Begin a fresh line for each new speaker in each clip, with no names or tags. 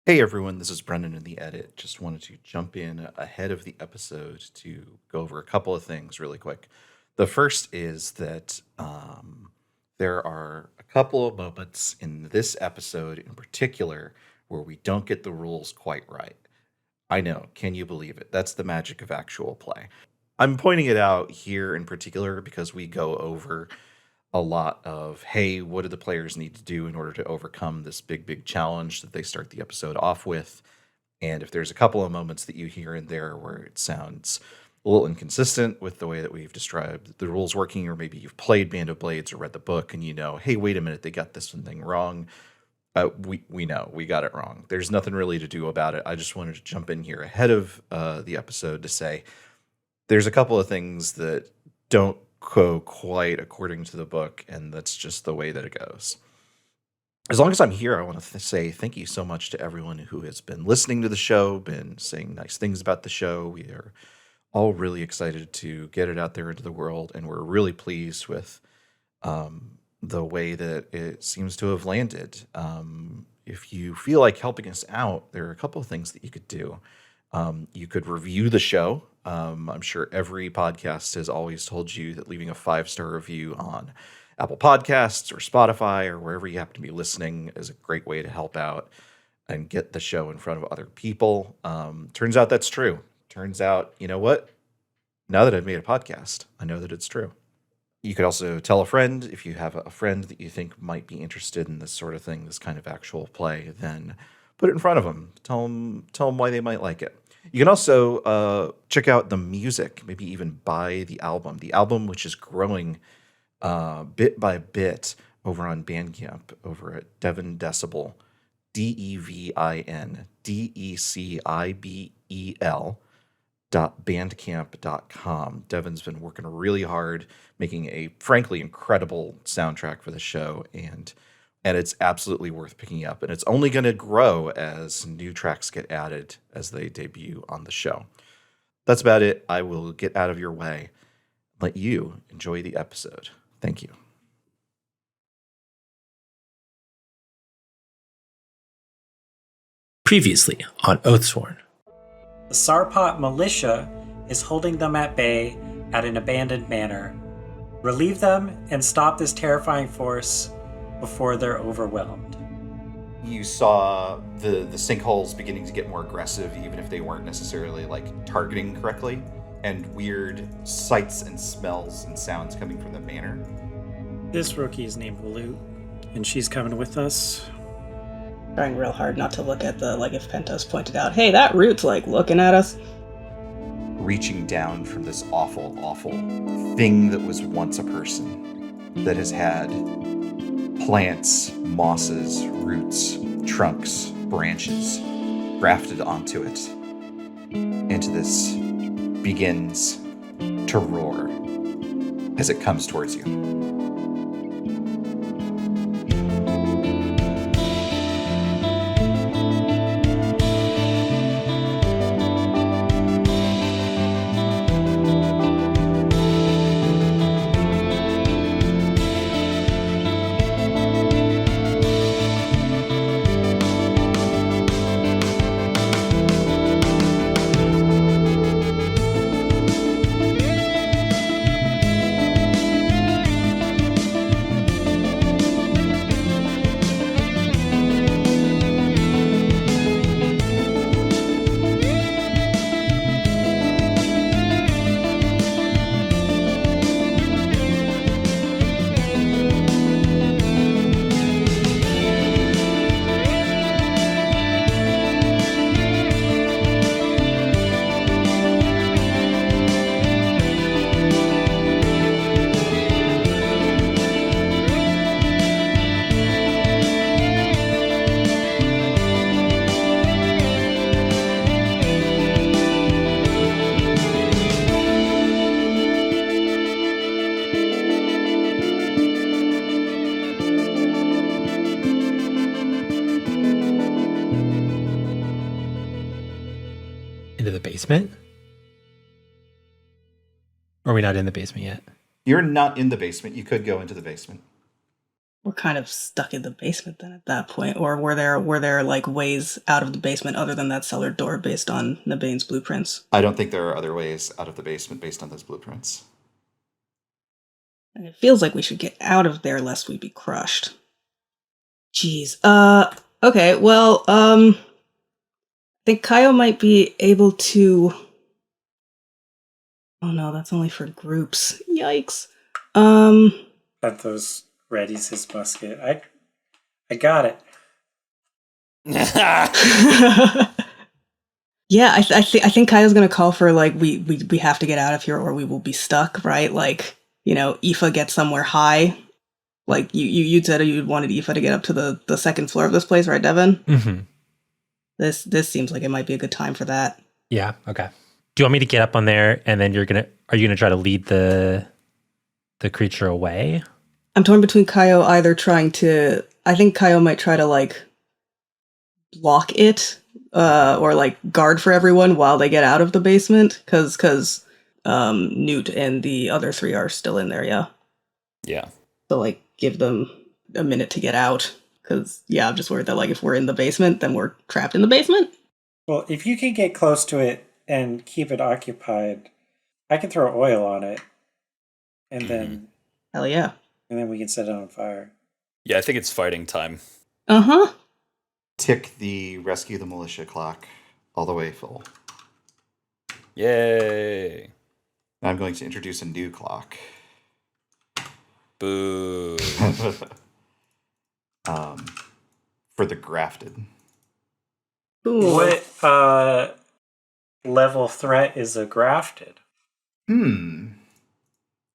Hey everyone, this is Brendan in the edit. Just wanted to jump in ahead of the episode to go over a couple of things really quick. The first is that there are a couple of moments in this episode in particular where we don't get the rules quite right. I know, can you believe it? That's the magic of actual play. I'm pointing it out here in particular because we go over a lot of, hey, what do the players need to do in order to overcome this big challenge that they start the episode off with? And if there's a couple of moments that you hear in there where it sounds a little inconsistent with the way that we've described the rules working, or maybe you've played Band of Blades or read the book and you know, hey, wait a minute, they got this one thing wrong. We know we got it wrong. There's nothing really to do about it. I just wanted to jump in here ahead of the episode to say there's a couple of things that don't go quite according to the book, and that's just the way that it goes. As long as I'm here, I want to say thank you so much to everyone who has been listening to the show, been saying nice things about the show. We are all really excited to get it out there into the world, and we're really pleased with the way that it seems to have landed. If you feel like helping us out, there are a couple of things that you could do. You could review the show. I'm sure every podcast has always told you that leaving a 5-star review on Apple Podcasts or Spotify or wherever you happen to be listening is a great way to help out and get the show in front of other people. Turns out that's true. Turns out, you know what? Now that I've made a podcast, I know that it's true. You could also tell a friend if you have a friend that you think might be interested in this sort of thing, this kind of actual play, then put it in front of them. Tell them why they might like it. You can also check out the music, maybe even buy the album. The album, which is growing bit by bit over on Bandcamp, over at Devin Decibel, DEVINDECIBEL.bandcamp.com. Devin's been working really hard, making a frankly incredible soundtrack for the show, and it's absolutely worth picking up. And it's only going to grow as new tracks get added as they debut on the show. That's about it. I will get out of your way. Let you enjoy the episode. Thank you.
Previously on OATHSWORN.
The Sarpat militia is holding them at bay at an abandoned manor. Relieve them and stop this terrifying force before they're overwhelmed.
You saw the sinkholes beginning to get more aggressive, even if they weren't necessarily targeting correctly, and weird sights and smells and sounds coming from the manor.
This rookie is named Waloot, and she's coming with us.
Trying real hard not to look at if Penthos pointed out, hey, that root's looking at us.
Reaching down from this awful thing that was once a person, that has had plants, mosses, roots, trunks, branches grafted onto it. And this begins to roar as it comes towards you.
Into the basement? Or are we not in the basement yet?
You're not in the basement. You could go into the basement.
We're kind of stuck in the basement then at that point. Or were there like ways out of the basement other than that cellar door based on Nabain's blueprints?
I don't think there are other ways out of the basement based on those blueprints.
And it feels like we should get out of there lest we be crushed. Jeez. Okay, well, I think Kayo might be able to... Oh no, that's only for groups. Yikes.
Penthos readies his musket. I got it.
Yeah, I think Kayo's gonna call for, like, we have to get out of here or we will be stuck, right? Like, you know, Aoife gets somewhere high. Like, you said you wanted Aoife to get up to the second floor of this place, right, Devin?
Mm-hmm.
This seems like it might be a good time for that.
Yeah, okay. Do you want me to get up on there and then are you gonna try to lead the creature away?
I'm torn between Kayo either trying to... I think Kayo might try to, like, block it, or, like, guard for everyone while they get out of the basement, because Newt and the other three are still in there, yeah?
Yeah.
So, like, give them a minute to get out, because, yeah, I'm just worried that, like, if we're in the basement, then we're trapped in the basement?
Well, if you can get close to it and keep it occupied, I can throw oil on it, and then
Hell yeah.
we can set it on fire.
Yeah, I think it's fighting time.
Uh-huh.
Tick the rescue the militia clock all the way full.
Yay.
Now I'm going to introduce a new clock.
Boo.
For the grafted.
Ooh.
What level threat is a grafted?
I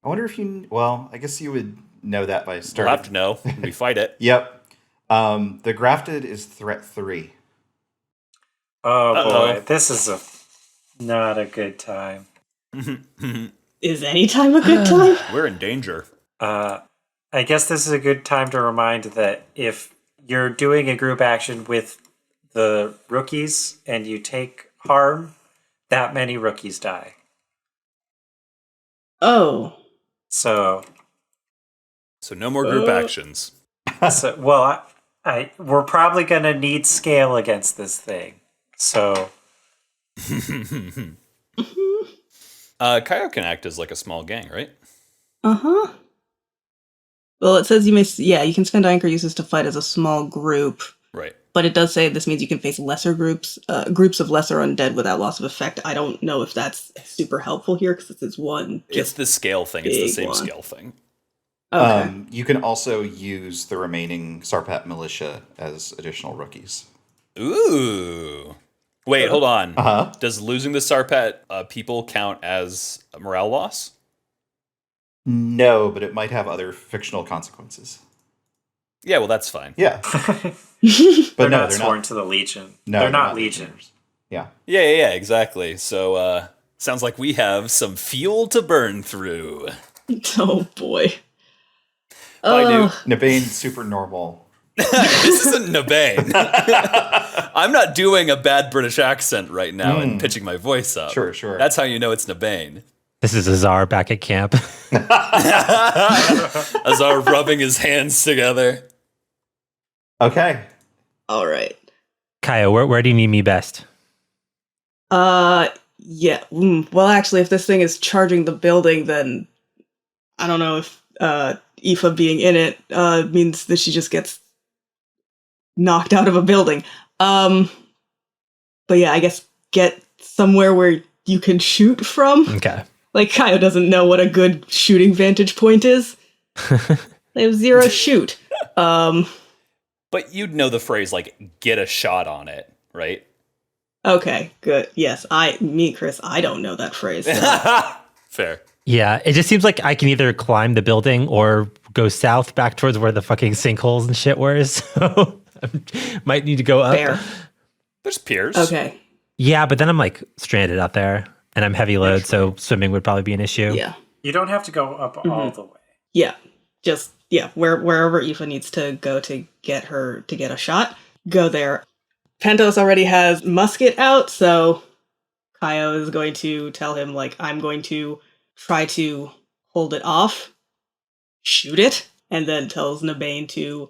wonder if you... Well, I guess you would know that by
We'll
starting.
have to know when we fight it.
Yep. The grafted is threat 3.
Oh
Uh-oh.
boy, this is not a good time.
Is any time a good time?
We're in danger.
I guess this is a good time to remind that if you're doing a group action with the rookies and you take harm, that many rookies die.
Oh.
So
no more group actions.
well, we're probably gonna need scale against this thing. So
Kayo can act as like a small gang, right?
Uh-huh. Well, it says you can spend anchor uses to fight as a small group,
Right.
but it does say this means you can face lesser groups of lesser undead without loss of effect. I don't know if that's super helpful here, because this is one.
It's the scale thing. It's the same
one.
scale thing.
Okay.
You can also use the remaining Sarpat militia as additional rookies.
Ooh. Wait, hold on.
Uh-huh.
Does losing the Sarpat people count as a morale loss?
No, but it might have other fictional consequences.
Yeah, well, that's fine.
Yeah.
they're
no,
not
they're
sworn
not.
to the Legion.
No,
they're not Legion.
Legionnaires. Yeah.
Yeah, exactly. So, sounds like we have some fuel to burn through.
Oh boy.
Bye, Newt.
Nabain, super normal.
This isn't Nabain. I'm not doing a bad British accent right now and pitching my voice up.
Sure.
That's how you know it's Nabain.
This is Azar back at camp.
Azar rubbing his hands together.
Okay.
All right.
Kayo, where do you need me best?
Yeah. Well, actually, if this thing is charging the building, then I don't know if Aoife being in it means that she just gets knocked out of a building. But yeah, I guess get somewhere where you can shoot from.
Okay.
Like, Kayo doesn't know what a good shooting vantage point is. They have 0 shoot.
But you'd know the phrase, like, get a shot on it, right?
Okay, good. Yes, Kris, I don't know that phrase. So.
Fair.
Yeah, it just seems like I can either climb the building or go south back towards where the fucking sinkholes and shit were. So I might need to go up.
Fair.
There's piers.
Okay.
Yeah, but then I'm like stranded out there and I'm heavy load, so swimming would probably be an issue.
Yeah.
You don't have to go up all the way.
Yeah. Just, yeah, wherever Aoife needs to go to get a shot, go there. Penthos already has musket out, so Kayo is going to tell him, like, I'm going to try to hold it off, shoot it, and then tells Nabain to,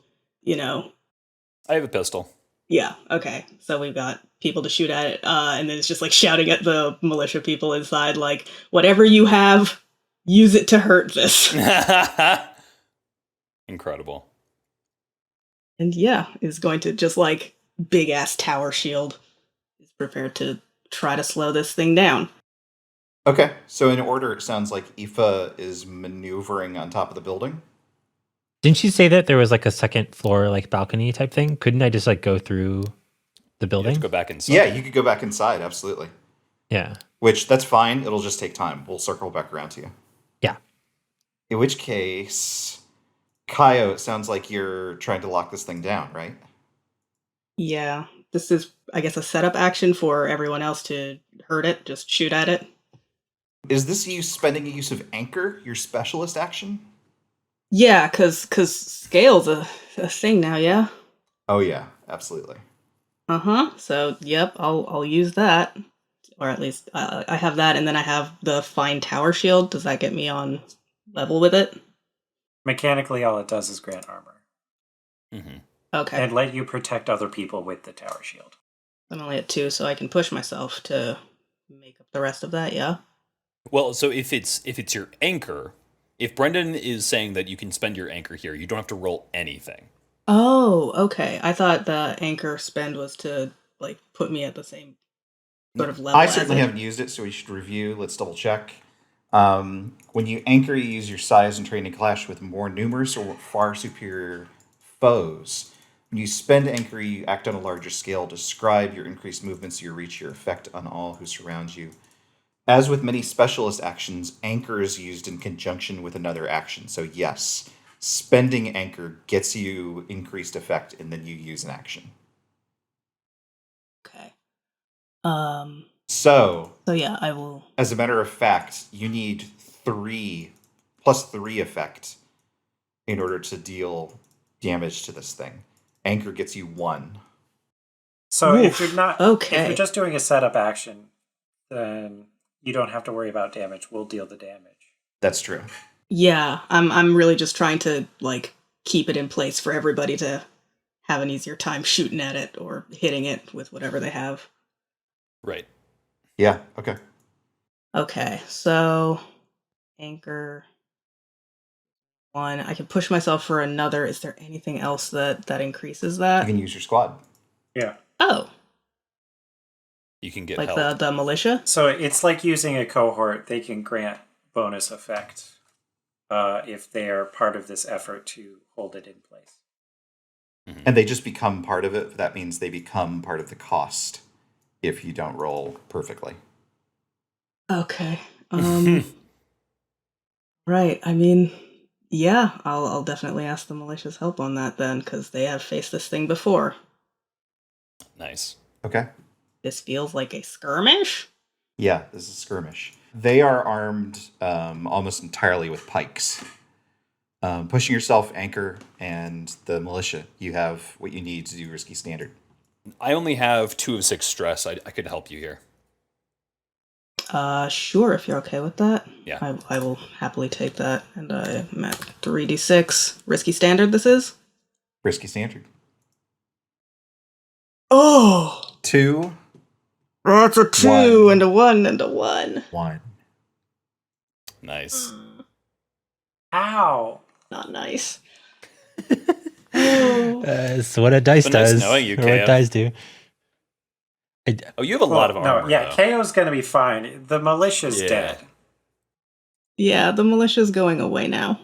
I have a pistol.
yeah, okay. So we've got people to shoot at it, and then it's just like shouting at the militia people inside, like, whatever you have, use it to hurt this.
Incredible.
And yeah, is going to just like big ass tower shield. Is prepared to try to slow this thing down.
Okay, so in order, it sounds like Aoife is maneuvering on top of the building.
Didn't she say that there was like a second floor, like balcony type thing? Couldn't I just like go through the
You
building?
have to go back inside.
Yeah, you could go back inside, absolutely.
Yeah.
Which, that's fine. It'll just take time. We'll circle back around to you.
Yeah.
In which case, Kayo, it sounds like you're trying to lock this thing down, right?
Yeah, this is, I guess, a setup action for everyone else to hurt it, just shoot at it.
Is this you spending a use of Anchor, your specialist action?
Yeah, cause scale's a thing now. Yeah.
Oh yeah, absolutely.
So yep, I'll use that, or at least I have that, and then I have the fine tower shield. Does that get me on level with it?
Mechanically, all it does is grant armor.
Mm-hmm.
Okay.
And let you protect other people with the tower shield.
I'm only at 2, so I can push myself to make up the rest of that. Yeah.
Well, so if it's your anchor, if Brendan is saying that you can spend your anchor here, you don't have to roll anything.
Oh, okay. I thought the anchor spend was to like put me at the same sort of level.
I
as
certainly
it.
haven't used it, so we should review. Let's double check. When you anchor, you use your size and training clash with more numerous or far superior foes. When you spend anchor, you act on a larger scale. Describe your increased movements, your reach, your effect on all who surround you. As with many specialist actions, anchor is used in conjunction with another action. So yes, spending anchor gets you increased effect, and then you use an action.
Okay.
So
So yeah, I will.
as a matter of fact, you need 3 plus 3 effect in order to deal damage to this thing. Anchor gets you 1.
So if
Oof,
you're if
okay.
you're just doing a setup action, then you don't have to worry about damage. We'll deal the damage.
That's true.
Yeah, I'm really just trying to like keep it in place for everybody to have an easier time shooting at it or hitting it with whatever they have.
Right.
Yeah, okay.
Okay, so anchor 1. I can push myself for another. Is there anything else that increases
You
that?
can use your squad.
Yeah.
Oh,
You can get
like
help.
the militia?
So it's like using a cohort. They can grant bonus effect if they are part of this effort to hold it in place.
Mhm.
And they just become part of it. That means they become part of the cost if you don't roll perfectly.
Okay. Right. I mean, yeah, I'll definitely ask the militia's help on that then, because they have faced this thing before.
Nice.
Okay.
This feels like a skirmish?
Yeah, this is skirmish. They are armed almost entirely with pikes. Pushing yourself, anchor, and the militia. You have what you need to do risky standard.
I only have 2 of 6 stress. I could help you here.
Sure, if you're okay with that.
Yeah.
I will happily take that. And I'm at 3d6. Risky standard, this is?
Risky standard.
Oh!
2,
That's a 2
One.
and a 1 and a 1.
1.
Nice.
Ow!
Not nice.
It's what a dice
So nice
does.
knowing you,
or what
Kayo.
dice do.
Oh, you have a lot of armor.
No, yeah,
though.
Kayo's going to be fine. The militia's
Yeah.
dead.
Yeah, the militia's going away now.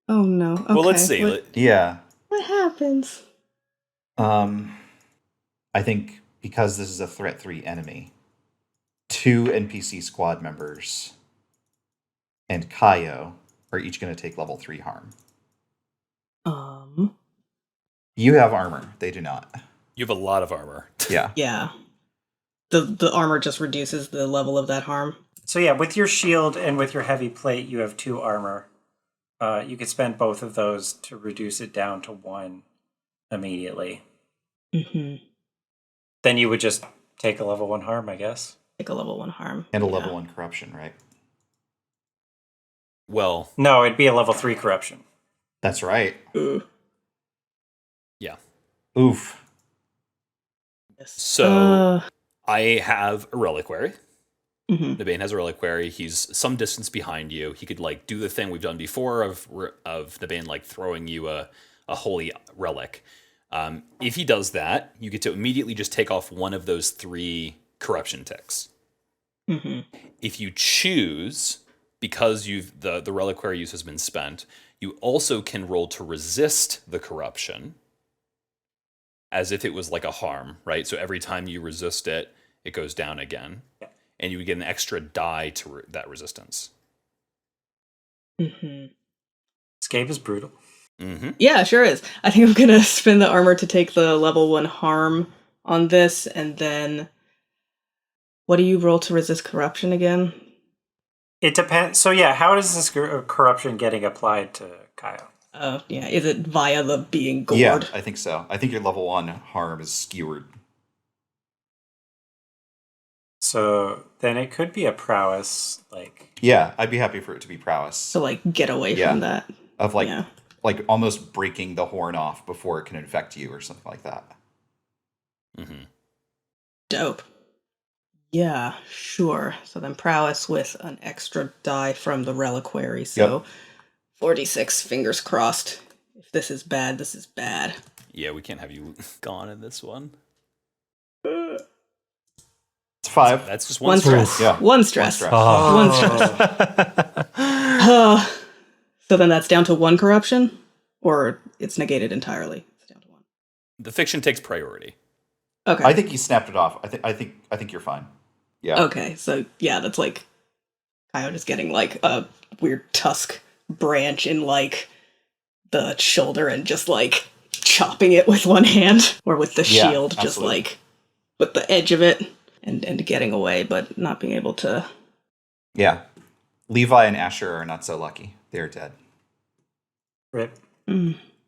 Oh no. Okay.
Well, let's see.
Yeah.
What happens?
I think because this is a threat 3 enemy, 2 NPC squad members and Kayo are each going to take level 3 harm. You have armor. They do not.
You have a lot of armor.
Yeah.
Yeah. The armor just reduces the level of that harm.
So yeah, with your shield and with your heavy plate, you have 2 armor. You could spend both of those to reduce it down to 1 immediately.
Mm-hmm.
Then you would just take a level 1 harm, I guess.
Take a level 1 harm.
And a
Yeah.
level 1 corruption, right?
Well,
No, it'd be a level 3 corruption.
That's right.
Ooh.
Yeah.
Oof.
So I have a reliquary.
Mhm.
Nabain has a reliquary. He's some distance behind you. He could like do the thing we've done before of Nabain like throwing you a holy relic. If he does that, you get to immediately just take off one of those 3 corruption ticks.
Mhm.
If you choose, because the reliquary use has been spent, you also can roll to resist the corruption as if it was like a harm, right? So every time you resist it, it goes down again.
Yeah.
And you would get an extra die to that resistance.
Mhm.
This game is brutal.
Mm-hmm.
Yeah, sure is. I think I'm gonna spin the armor to take the level 1 harm on this, and then what do you roll to resist corruption again?
It depends. So yeah, how is this corruption getting applied to Kayo?
Oh, yeah. Is it via the being gored?
Yeah, I think so. I think your level 1 harm is skewered.
So then it could be a prowess, like
Yeah, I'd be happy for it to be prowess.
So, like, get away
Yeah.
from that.
Of like,
Yeah.
like almost breaking the horn off before it can infect you or something like that.
Mm-hmm.
Dope. Yeah, sure. So then prowess with an extra die from the reliquary. So 46, fingers crossed. If this is bad, this is bad.
Yeah, we can't have you gone in this one.
It's 5.
That's just
One
one
stress.
stress.
Yeah.
One stress.
stress.
Oh.
One stress. So then that's down to 1 corruption? Or it's negated entirely? It's down to 1.
The fiction takes priority.
Okay.
I think you snapped it off. I think you're fine. Yeah.
Okay, so yeah, that's like Kayo just getting like a weird tusk branch in like the shoulder and just like chopping it with one hand or with the
Yeah,
shield, just
absolutely.
like with the edge of it and getting away, but not being able to.
Yeah. Levi and Asher are not so lucky. They're dead.
rip.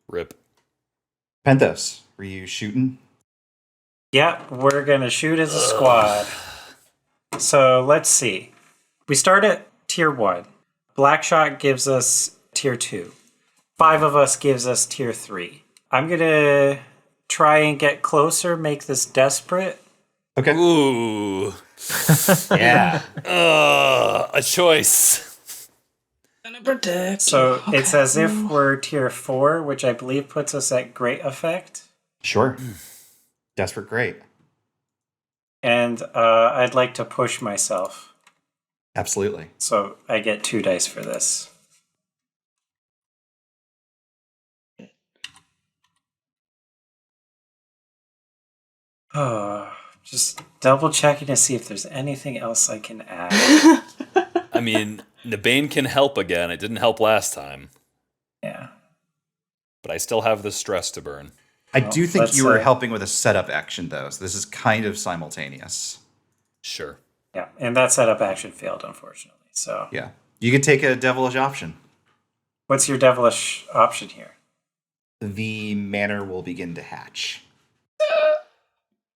Rip.
Penthos, were you shooting?
Yeah, we're gonna shoot as a squad. So let's see. We start at tier 1. Blackshot gives us tier 2. 5 of us gives us tier 3. I'm gonna try and get closer, make this desperate.
Okay.
Ooh.
Yeah.
A choice.
Gonna protect.
So
you.
it's as if we're tier 4, which I believe puts us at great effect.
Sure. Desperate great.
And I'd like to push myself.
Absolutely.
So I get 2 dice for this. Oh, just double checking to see if there's anything else I can add.
I mean, Nabain can help again. It didn't help last time.
Yeah.
But I still have the stress to burn.
I do think
let's,
you were helping with a setup action, though. So this is kind of simultaneous.
Sure.
Yeah. And that setup action failed, unfortunately. So
Yeah. You could take a devilish option.
what's your devilish option here?
The manor will begin to hatch.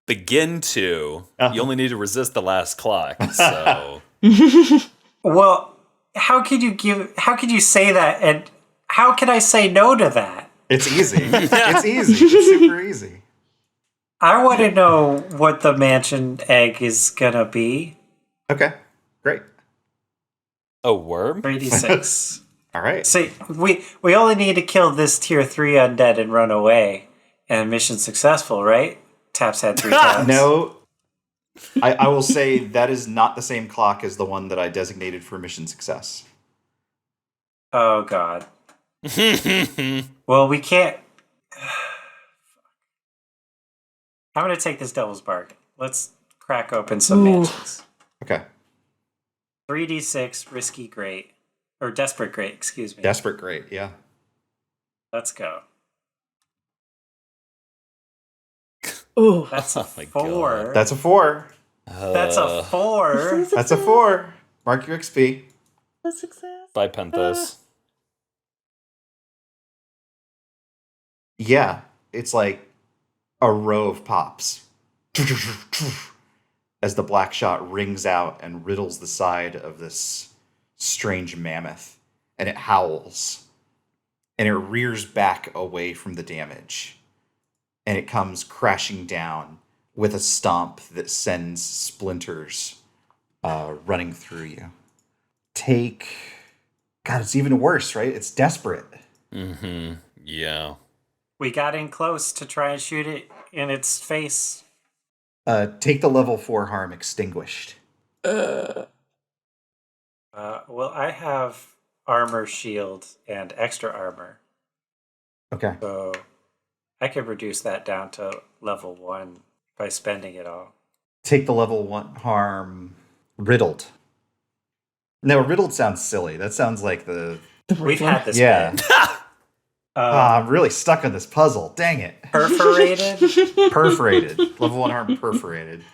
Begin to.
Uh-huh.
You only need to resist the last clock. So
Well, how could you say that, and how can I say no to that?
It's easy. It's easy. It's super easy.
I want to know what the mansion egg is gonna be.
Okay. Great.
a worm?
3d6.
All right.
See, we only need to kill this tier 3 undead and run away, and mission successful, right? Taps head 3 times.
No. I will say that is not the same clock as the one that I designated for mission success.
Oh god. Well, we can't. I'm gonna take this devil's bargain. Let's crack open some
Ooh.
mansions.
Okay.
3d6, risky great. Or desperate great, excuse me.
Desperate great. Yeah.
Let's go.
Ooh.
That's a
Oh my
4.
That's a 4.
That's a 4.
That's a 4. Mark your XP.
A success.
By Penthos.
Yeah. It's like a row of pops. As the black shot rings out and riddles the side of this strange mammoth. And it howls. and it rears back away from the damage. And it comes crashing down with a stomp that sends splinters running through you. God, it's even worse, right? It's desperate.
Mm-hmm. Yeah.
We got in close to try and shoot it in its face.
Take the level 4 harm extinguished.
Well, I have armor, shield, and extra armor.
Okay.
So I could reduce that down to level 1 by spending it all.
Take the level 1 harm riddled. No, riddled sounds silly. That sounds like the...
We've had this.
Yeah.
bit.
I'm really stuck on this puzzle. Dang it.
Perforated?
Perforated. Level 1 harm perforated.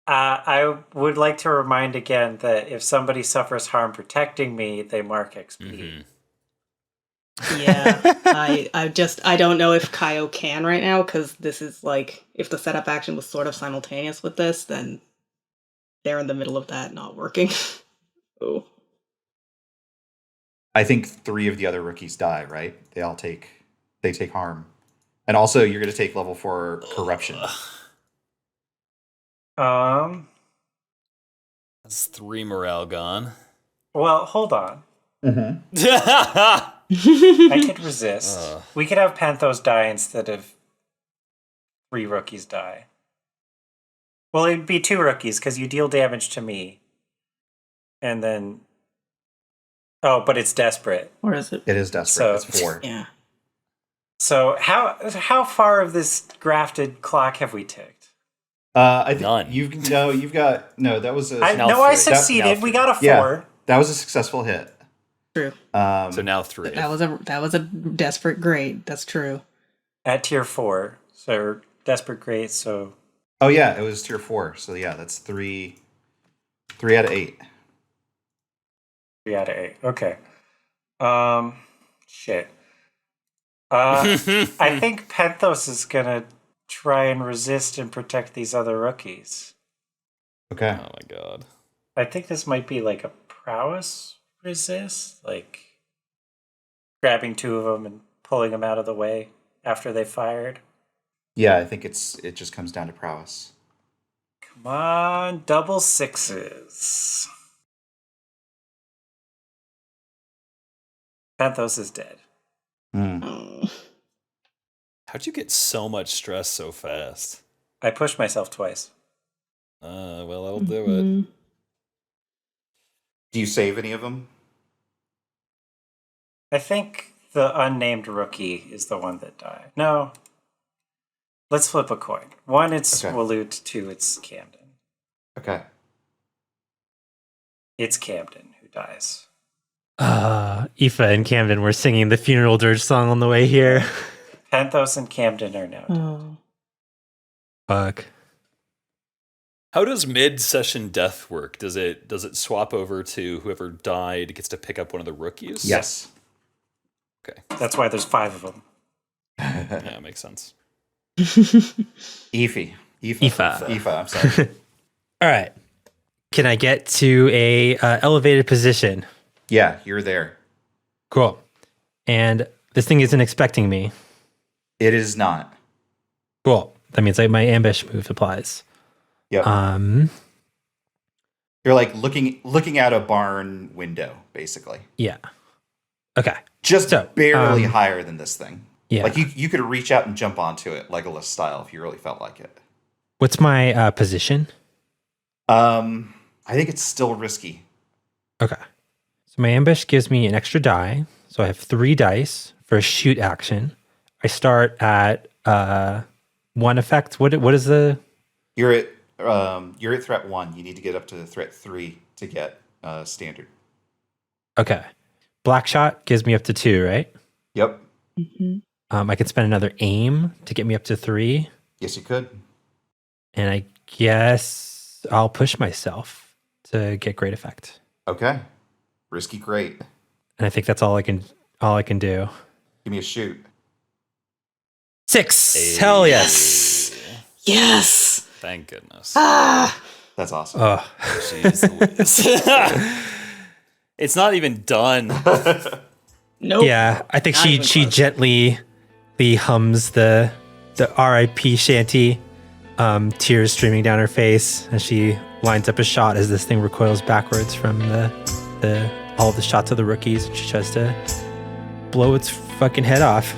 I would like to remind again that if somebody suffers harm protecting me, they mark XP.
Mm-hmm.
Yeah, I don't know if Kayo can right now, because this is like, if the setup action was sort of simultaneous with this, then they're in the middle of that not working. Oh.
I think 3 of the other rookies die, right? They take harm. And also, you're going to take level 4 corruption.
That's 3 morale gone.
Well, hold on.
Mm-hmm.
I could resist. We could have Penthos die instead of 3 rookies die. Well, it'd be 2 rookies because you deal damage to me. And then... Oh, but it's desperate.
Or is it?
It is desperate.
So-
It's 4.
Yeah.
So how far of this grafted clock have we ticked?
I think
None.
that was a...
I
3.
succeeded.
Now
We got a 4.
Yeah. That was a successful hit.
True.
So now 3.
That was a desperate grade. That's true.
At tier 4. So desperate great, so...
Oh yeah, it was tier 4. So yeah, that's 3 out of 8.
3 out of 8. Okay. Shit. I think Penthos is gonna try and resist and protect these other rookies.
Okay.
Oh my god.
I think this might be like a prowess resist, like grabbing 2 of them and pulling them out of the way after they fired.
Yeah, I think it just comes down to prowess.
Come on, double 6s. Penthos is dead.
Oh.
How'd you get so much stress so fast?
I pushed myself twice.
Well, that'll do it.
Mhm.
Do you save any of them?
I think the unnamed rookie is the one that died. No. Let's flip a coin. 1, it's
Okay.
Waloot. 2, it's Camden.
Okay.
It's Camden who dies.
Aoife and Camden were singing the funeral dirge song on the way here.
Penthos and Camden are now dead.
Oh.
Fuck.
How does mid-session death work? Does it swap over to whoever died gets to pick up one of the rookies?
Yes.
Okay.
That's why there's 5 of them.
Yeah, makes sense.
Aoife, I'm sorry.
All right. Can I get to a elevated position?
Yeah, you're there.
Cool. And this thing isn't expecting me.
It is not.
Cool. That means like my ambush move applies.
Yep. You're like looking out a barn window, basically.
Yeah. Okay.
Just
So,
barely higher than this thing.
Yeah.
Like you could reach out and jump onto it, Legolas style, if you really felt like it.
What's my position?
I think it's still risky.
Okay. So my ambush gives me an extra die. So I have 3 dice for a shoot action. I start at 1 effect. What is the...
You're at threat 1. You need to get up to threat 3 to get standard.
Okay. Black shot gives me up to 2, right?
Yep.
Mhm.
I can spend another aim to get me up to 3.
Yes, you could.
And I guess I'll push myself to get great effect.
Okay. Risky great.
And I think that's all I can do.
Give me a shoot.
6. Hell yes.
Yes.
Thank goodness.
Ah.
That's awesome.
Oh.
Jeez Louise. It's not even done.
Nope.
Yeah, I think
Not
she
even
she
close.
gently hums the R.I.P. shanty, tears streaming down her face as she lines up a shot as this thing recoils backwards from all the shots of the rookies. She tries to blow its fucking head off.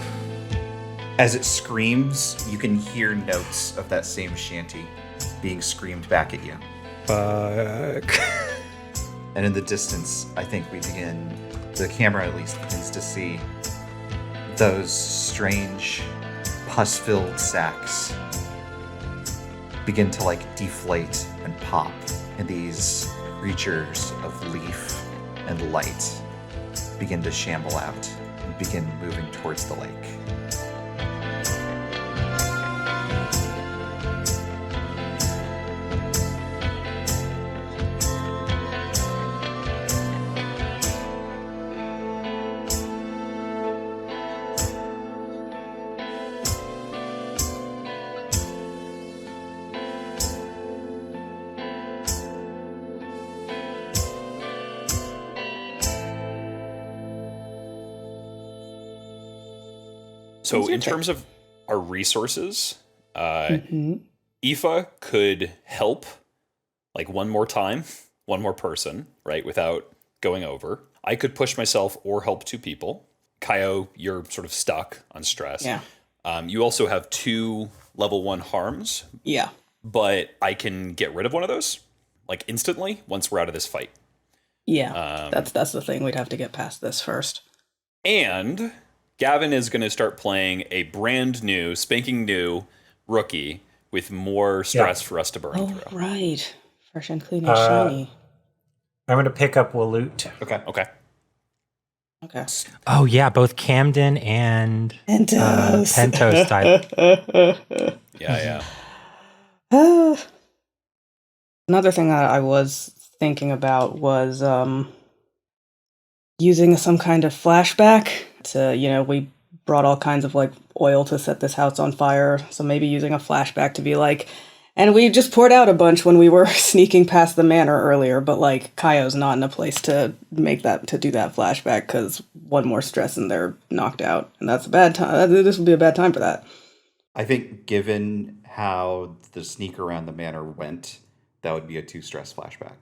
As it screams, you can hear notes of that same shanty being screamed back at you.
Fuck.
And in the distance, I think the camera at least begins to see those strange pus-filled sacks begin to deflate and pop, and these creatures of leaf and light begin to shamble out and begin moving towards the lake.
So in terms of our resources,
Mm-hmm.
Aoife could help one more time, one more person, right, without going over. I could push myself or help 2 people. Kayo, you're sort of stuck on stress.
Yeah.
You also have 2 level 1 harms,
Yeah.
but I can get rid of one of those instantly once we're out of this fight.
Yeah. That's the thing. We'd have to get past this first.
And Gavin is going to start playing a brand new, spanking new rookie with more stress for us to burn
Oh,
through.
right. Fresh and clean and shiny.
I'm going to pick up Waloot.
Okay.
Okay.
Oh yeah, both Camden and
Penthos.
Penthos type.
Yeah.
Another thing that I was thinking about was using some kind of flashback to, we brought all kinds of oil to set this house on fire. So maybe using a flashback to be and we just poured out a bunch when we were sneaking past the manor earlier, but Kayo's not in a place to do that flashback because one more stress and they're knocked out. And that's a bad time. This would be a bad time for that.
I think given how the sneak around the manor went, that would be a 2-stress flashback.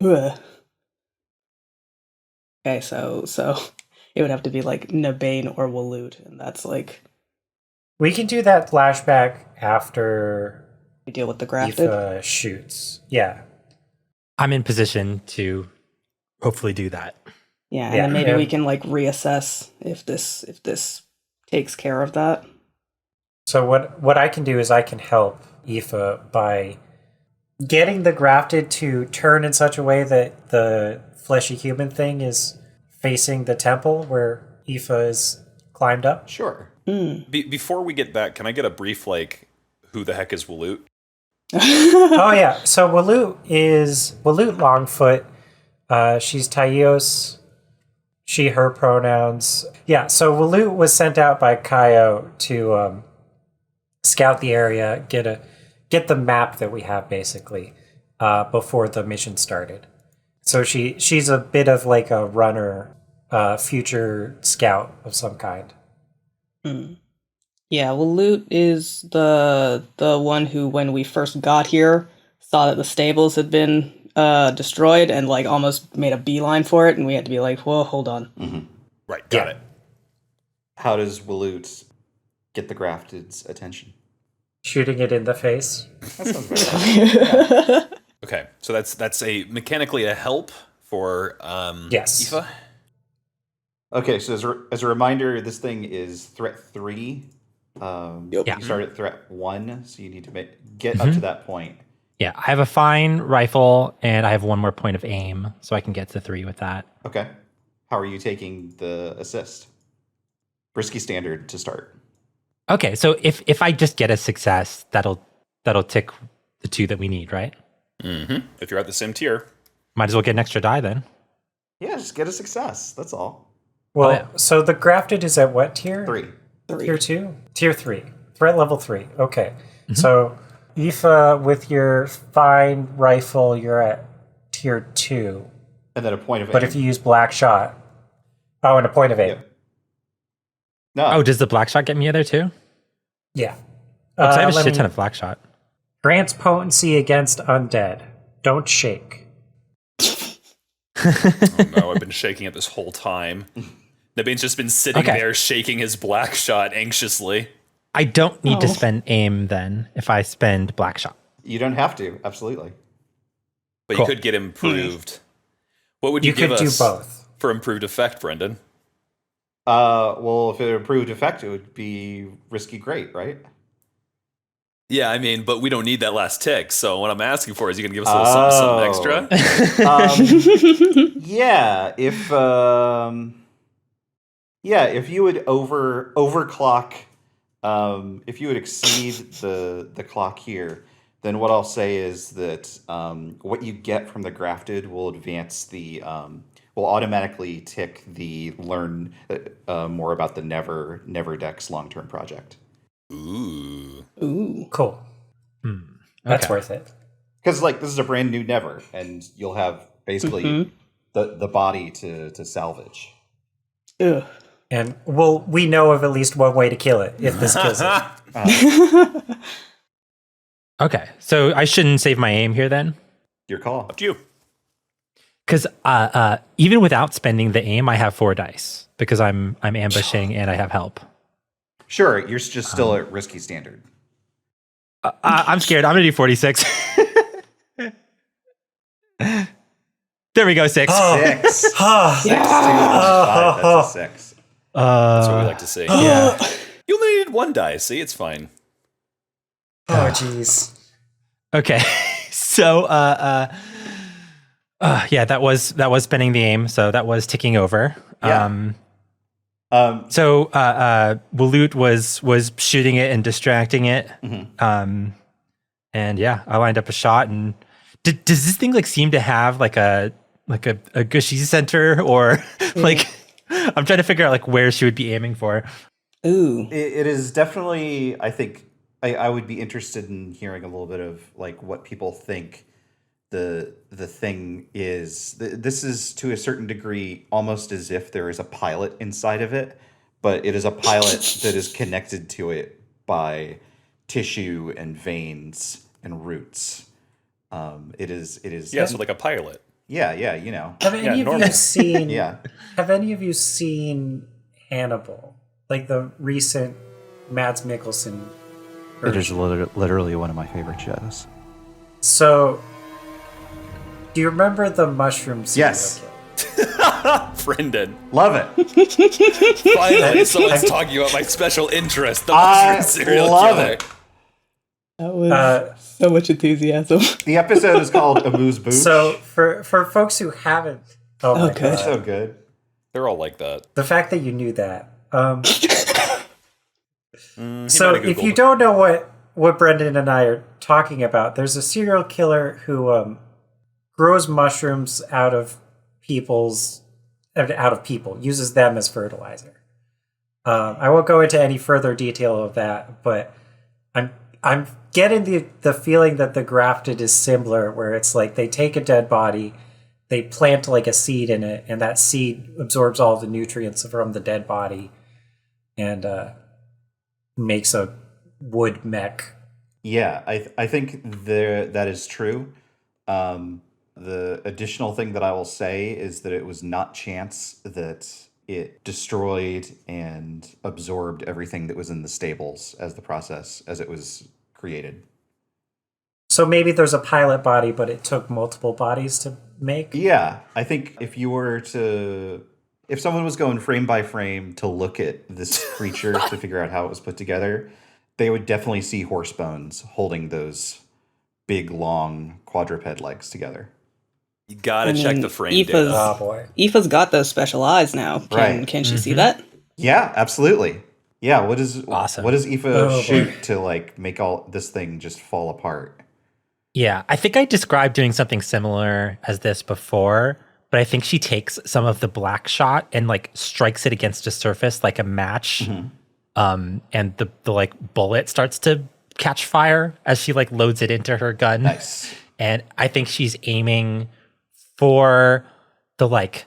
Ugh. Okay, so it would have to be Nabain or Waloot, and that's
We can do that flashback after
we deal with the grafted.
Aoife shoots. Yeah.
I'm in position to hopefully do that.
Yeah, and
Yeah,
then maybe
yeah.
we can reassess if this takes care of that.
So what I can do is I can help Aoife by getting the grafted to turn in such a way that the fleshy human thing is facing the temple where Aoife is climbed up.
Sure.
Before we get that, can I get a brief, who the heck is Waloot?
Oh yeah, so Waloot Longfoot. She's Tailos. She, her pronouns. Yeah, so Waloot was sent out by Kayo to scout the area, get the map that we have basically before the mission started. So she's a bit of a runner, future scout of some kind.
Yeah, Waloot is the one who, when we first got here, saw that the stables had been destroyed and almost made a beeline for it, and we had to be whoa, hold on.
Mm-hmm.
Right, got it.
How does Waloot get the grafted's attention?
Shooting it in the face.
That sounds very right.
Okay, so that's mechanically a help for
Yes.
Aoife.
Okay, so as a reminder, this thing is threat 3.
Yep.
Yeah.
You start at threat 1, so you need to get up to that point.
Yeah, I have a fine rifle and I have 1 more point of aim, so I can get to 3 with that.
Okay. How are you taking the assist? Brisky standard to start.
Okay, so if I just get a success, that'll tick the 2 that we need, right?
Mm-hmm. If you're at the same tier.
Might as well get an extra die then.
Yeah, just get a success. That's all.
Well,
yeah.
so the grafted is at what tier?
3.
Tier 2? Tier 3. Threat level 3. Okay. So, Aoife, with your fine rifle, you're at tier 2.
And then a point of aim.
But if you use black shot, Oh, and a point of aim.
Yeah. No.
Oh, does the black shot get me there too?
Yeah.
Oh, 'cause I have a
let
shit
me-
ton of black shot.
Grants potency against undead. Don't shake.
Oh no, I've been shaking it this whole time. Nabain's just been sitting
Okay.
there shaking his black shot anxiously.
I don't need to
Oh.
spend aim then if I spend black shot.
You don't have to. Absolutely.
But
Cool.
you could get improved. What would you,
You
give
could do
us
both.
for improved effect, Brendan?
Well, if it improved effect, it would be risky great, right?
Yeah, I mean, but we don't need that last tick. So what I'm asking for is you going to give us a little something extra?
Yeah, if you would overclock, if you would exceed the clock here, then what I'll say is that what you get from the grafted will advance the will automatically tick the learn more about the Never Dex long-term project.
Ooh.
Ooh.
Cool. That's
Okay.
worth it.
Because like this is a brand new Never, and you'll have basically the body to salvage.
Ugh.
And we know of at least one way to kill it if this kills it.
Okay, so I shouldn't save my aim here then,
Your call.
Up to you.
because even without spending the aim, I have 4 dice because I'm ambushing and I have help.
Sure, you're just still at risky standard.
I'm scared. I'm gonna do 46. There we go, 6.
Six.
Ah,
Six, 2, five. That's a 6.
That's what we like to see.
Yeah.
You only needed 1 die. See, it's fine.
oh, jeez.
Okay. So yeah, that was spending the aim, so that was ticking over.
Yeah.
So Waloot was shooting it and distracting it.
Mhm.
And yeah, I lined up a shot. And does this thing like seem to have like a gushy center, or like I'm trying to figure out like where she would be aiming for.
Ooh.
It is definitely, I think, I would be interested in hearing a little bit of like what people think the thing is. This is to a certain degree almost as if there is a pilot inside of it, but it is a pilot that is connected to it by tissue and veins and roots. It is
Yeah, so like a pilot.
yeah, you know.
Have any of
normal.
you seen?
Yeah.
Have any of you seen Hannibal? Like the recent Mads Mikkelsen
It is
version?
literally one of my favorite shows.
So, do you remember the mushroom serial
Yes.
killer?
Brendan.
Love it.
Finally, someone's talking about my special interest, the
I
mushroom serial
love
killer.
it.
That was so much enthusiasm.
The episode is called Amuse Bouche.
So, for folks who haven't, oh my
Oh, good.
so good.
They're all like that.
the fact that you knew that.
He
So,
might have
if you
Googled.
don't know what Brendan and I are talking about, there's a serial killer who grows mushrooms out of people, uses them as fertilizer. I won't go into any further detail of that, but I'm getting the feeling that the grafted is similar, where it's like they take a dead body, they plant like a seed in it, and that seed absorbs all the nutrients from the dead body, and makes a wood mech.
Yeah, I think that is true. The additional thing that I will say is that it was not chance that it destroyed and absorbed everything that was in the stables as it was created.
So maybe there's a pilot body, but it took multiple bodies to make.
Yeah, I think if someone was going frame by frame to look at this creature to figure out how it was put together, they would definitely see horse bones holding those big, long quadruped legs together.
You gotta
I
check
mean,
the frame
Aoife's-
data.
Oh boy.
Aoife's got those special eyes now.
Right.
Can she see that?
Yeah, absolutely. Yeah, what does
Awesome.
what does Aoife
Oh, boy.
shoot to like make all this thing just fall apart?
Yeah, I think I described doing something similar as this before, but I think she takes some of the black shot and like strikes it against a surface like a match. And the like bullet starts to catch fire as she like loads it into her gun.
Nice.
And I think she's aiming for the like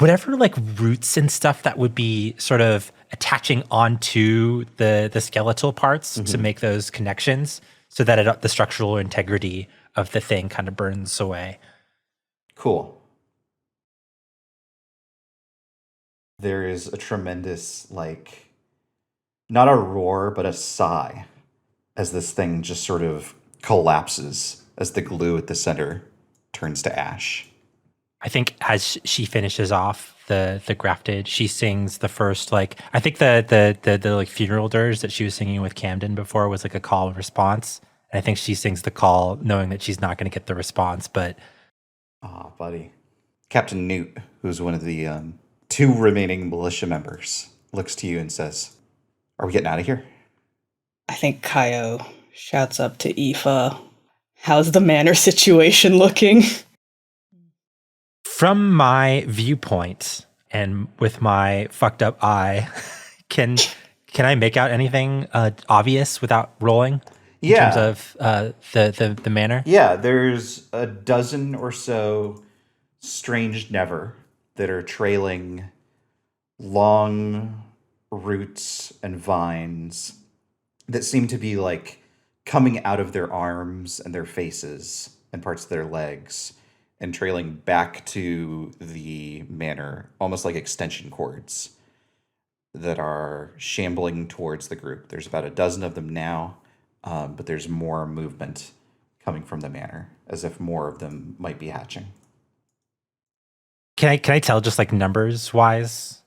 whatever like roots and stuff that would be sort of attaching onto the skeletal parts to make those connections so that the structural integrity of the thing kind of burns away.
Cool. There is a tremendous, like, not a roar, but a sigh as this thing just sort of collapses as the glue at the center turns to ash.
I think as she finishes off the grafted, she sings the first, like, I think the like funeral dirge that she was singing with Camden before was like a call and response. And I think she sings the call knowing that she's not going to get the response, but...
Oh, buddy. Captain Newt, who's one of the 2 remaining militia members, looks to you and says, "Are we getting out of here?"
I think Kayo shouts up to Aoife, "How's the manor situation looking?"
From my viewpoint and with my fucked up eye, can I make out anything obvious without rolling? In terms of the manor?
Yeah, there's a dozen or so strange never that are trailing long roots and vines that seem to be like coming out of their arms and their faces and parts of their legs and trailing back to the manor, almost like extension cords that are shambling towards the group. There's about a dozen of them now. But there's more movement coming from the manor, as if more of them might be hatching.
Can I tell just like numbers wise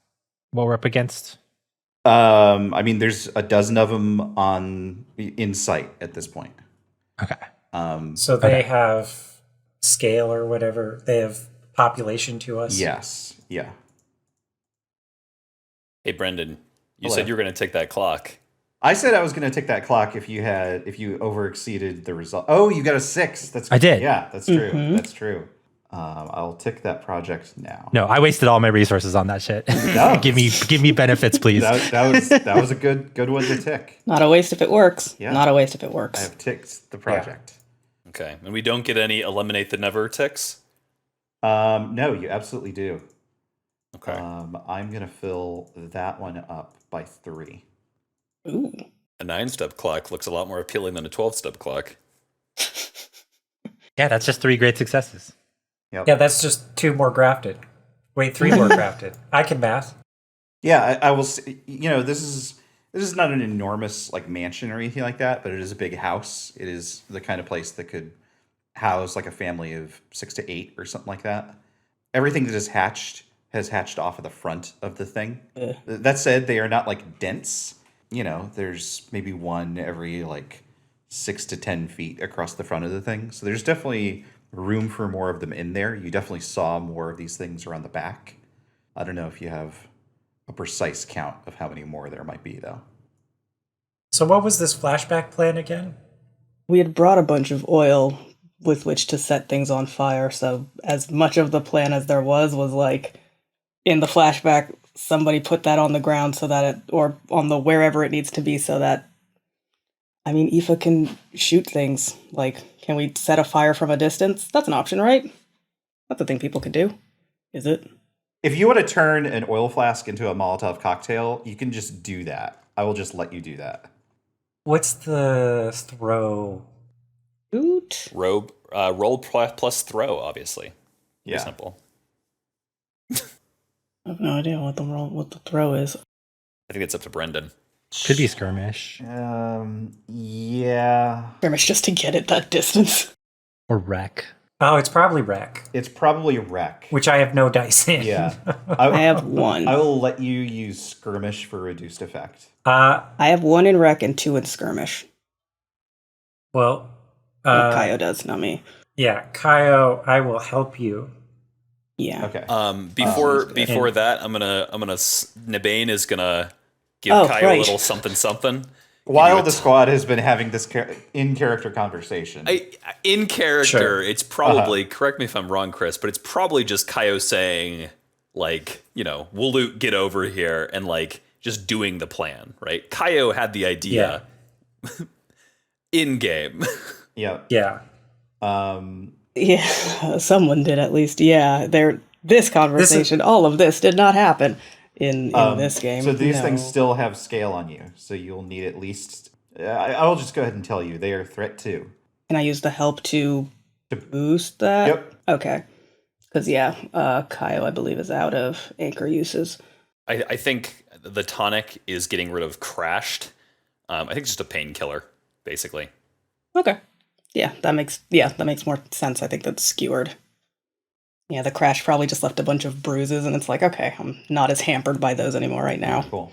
what we're up against?
I mean, there's a dozen of them in sight at this point.
Okay.
So they have scale or whatever. They have population to us.
Yes. Yeah.
Hey, Brendan, you
Hello.
said you were going to take that clock.
I said I was going to take that clock if you over exceeded the result. Oh, you got a 6. That's
I did.
Yeah, that's true. That's true. I'll tick that project now.
No, I wasted all my resources on that shit.
No.
give me benefits, please.
That was a good one to tick.
Not a waste if it works.
Yeah.
Not a waste if it
I
works.
have ticked the project.
Okay. And we don't get any eliminate the never ticks?
No, you absolutely do.
Okay.
I'm going to fill that one up by 3.
Ooh.
A 9-step clock looks a lot more appealing than a 12-step clock.
Yeah, that's just 3 great successes.
Yep.
Yeah, that's just 2 more grafted. Wait, 3 more grafted. I can math.
Yeah, I will. This is not an enormous like mansion or anything like that, but it is a big house. It is the kind of place that could house like a family of 6 to 8 or something like that. Everything that has hatched off of the front of the thing. That said, they are not like dense. There's maybe one every like 6 to 10 feet across the front of the thing. So there's definitely room for more of them in there. You definitely saw more of these things around the back. I don't know if you have a precise count of how many more there might be, though.
So what was this flashback plan again?
We had brought a bunch of oil with which to set things on fire, so as much of the plan as there was like, in the flashback, somebody put that on the ground so that or on the wherever it needs to be so that, I mean, Aoife can shoot things. Like, can we set a fire from a distance? That's an option, right? That's a thing people can do. Is it?
If you want to turn an oil flask into a Molotov cocktail, you can just do that. I will just let you do that.
What's the throw?
Shoot.
Roll plus throw, obviously.
Yeah.
Pretty simple.
I have no idea what the throw is.
I think it's up to Brendan.
Could be skirmish
Yeah.
Skirmish just to get it that distance.
or wreck.
Oh, it's probably wreck,
It's probably wreck.
which I have no dice in.
Yeah.
I have 1.
I will let you use skirmish for reduced effect.
I have 1 in wreck and 2 in skirmish.
Well,
Kayo does, not me.
yeah, Kayo, I will help you.
Yeah.
Okay.
Before that, Nabain is gonna give
Oh,
Kayo
right.
a little something.
While the squad has been having this in-character conversation.
In character,
Sure.
it's probably, correct me if I'm wrong, Chris, but it's probably just Kayo saying, like, Waloot, get over here, and, like, just doing the plan, right? Kayo had the idea in-game.
Yeah.
Yeah.
Yeah, someone did at least. Yeah, this conversation, all of this did not happen in this game.
So these
No.
things still have scale on you, so you'll need at least. I'll just go ahead and tell you they are threat 2.
Can I use the help to boost that?
Yep.
Okay. Because, Kayo, I believe, is out of anchor uses.
I think the tonic is getting rid of crashed. I think it's just a painkiller, basically.
Okay. That makes more sense. I think that's skewered. Yeah, the crash probably just left a bunch of bruises, and it's like, okay, I'm not as hampered by those anymore right now.
Cool.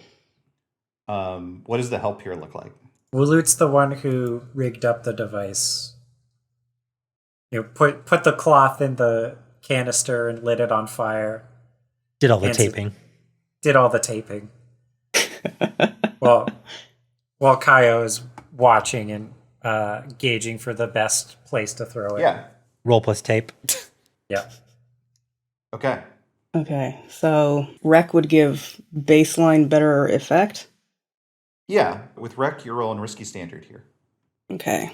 What does the help here look like?
Waloot's the one who rigged up the device. Put the cloth in the canister and lit it on fire.
Did all the
Fancy.
taping.
Did all the taping. While Kayo is watching and gauging for the best place to throw it.
Yeah.
Roll plus tape.
Yeah.
Okay.
Okay, so Rec would give baseline better effect.
Yeah. With Rec, you're rolling risky standard here.
Okay.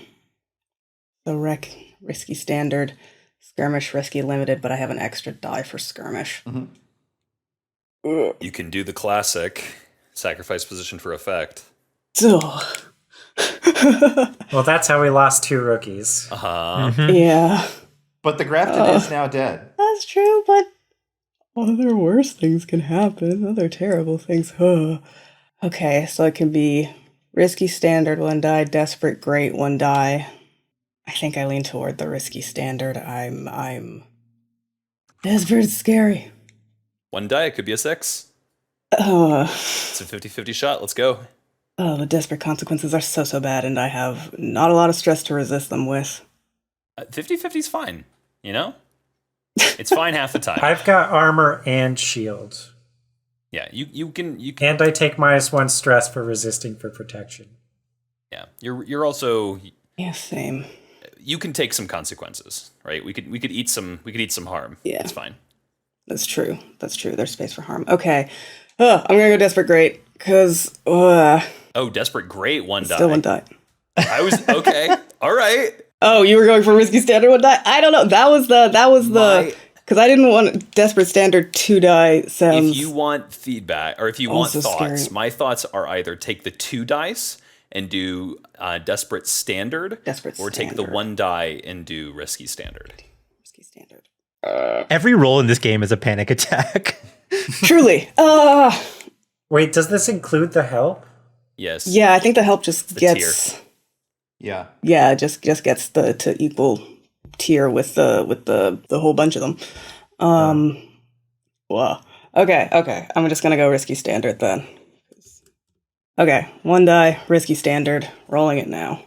So Rec, risky standard, skirmish, risky limited, but I have an extra die for skirmish.
Mhm.
Ugh.
You can do the classic sacrifice position for effect.
Ugh.
Well, that's how we lost 2 rookies.
Uh-huh.
Yeah,
But the grafted is now dead.
that's true, but other worse things can happen. Other terrible things. Huh. Okay, so it can be risky standard, 1 die, desperate great, 1 die. I think I lean toward the risky standard. I'm desperate, it's scary.
1 die, it could be a 6.
Uh,
It's a 50-50 shot. Let's go.
the desperate consequences are so bad, and I have not a lot of stress to resist them with.
50-50 is fine, you know? It's fine half the time.
I've got armor and shield.
Yeah, you can
And I take -1 stress for resisting for protection.
yeah. You're also
Yeah, same.
you can take some consequences, right? We could eat some harm.
Yeah.
It's fine.
That's true. There's space for harm. Okay. I'm gonna go desperate great, because
Oh, desperate great 1 die.
still 1 die.
I was okay. All right.
Oh, you were going for risky standard 1 die? I don't know. That was the because I didn't want desperate standard 2 die sounds.
If you want feedback or if you want
Also
thoughts,
scary.
my thoughts are either take the 2 dice and do desperate standard,
Desperate
or take the
standard.
1 die and do risky standard.
Risky standard.
Every roll in this game is a panic attack.
Truly.
Wait, does this include the help?
Yes.
Yeah, I think the help just
The
gets
Yeah.
yeah, just gets the to equal tier with the whole bunch of them. Wow. Okay. I'm just gonna go risky standard then. Okay, 1 die, risky standard, rolling it now.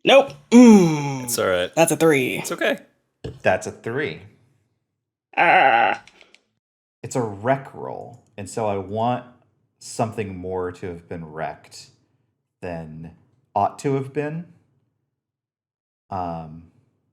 Nope.
It's all right.
That's a 3.
It's okay.
That's a 3.
Ah.
It's a wreck roll, and so I want something more to have been wrecked than ought to have been.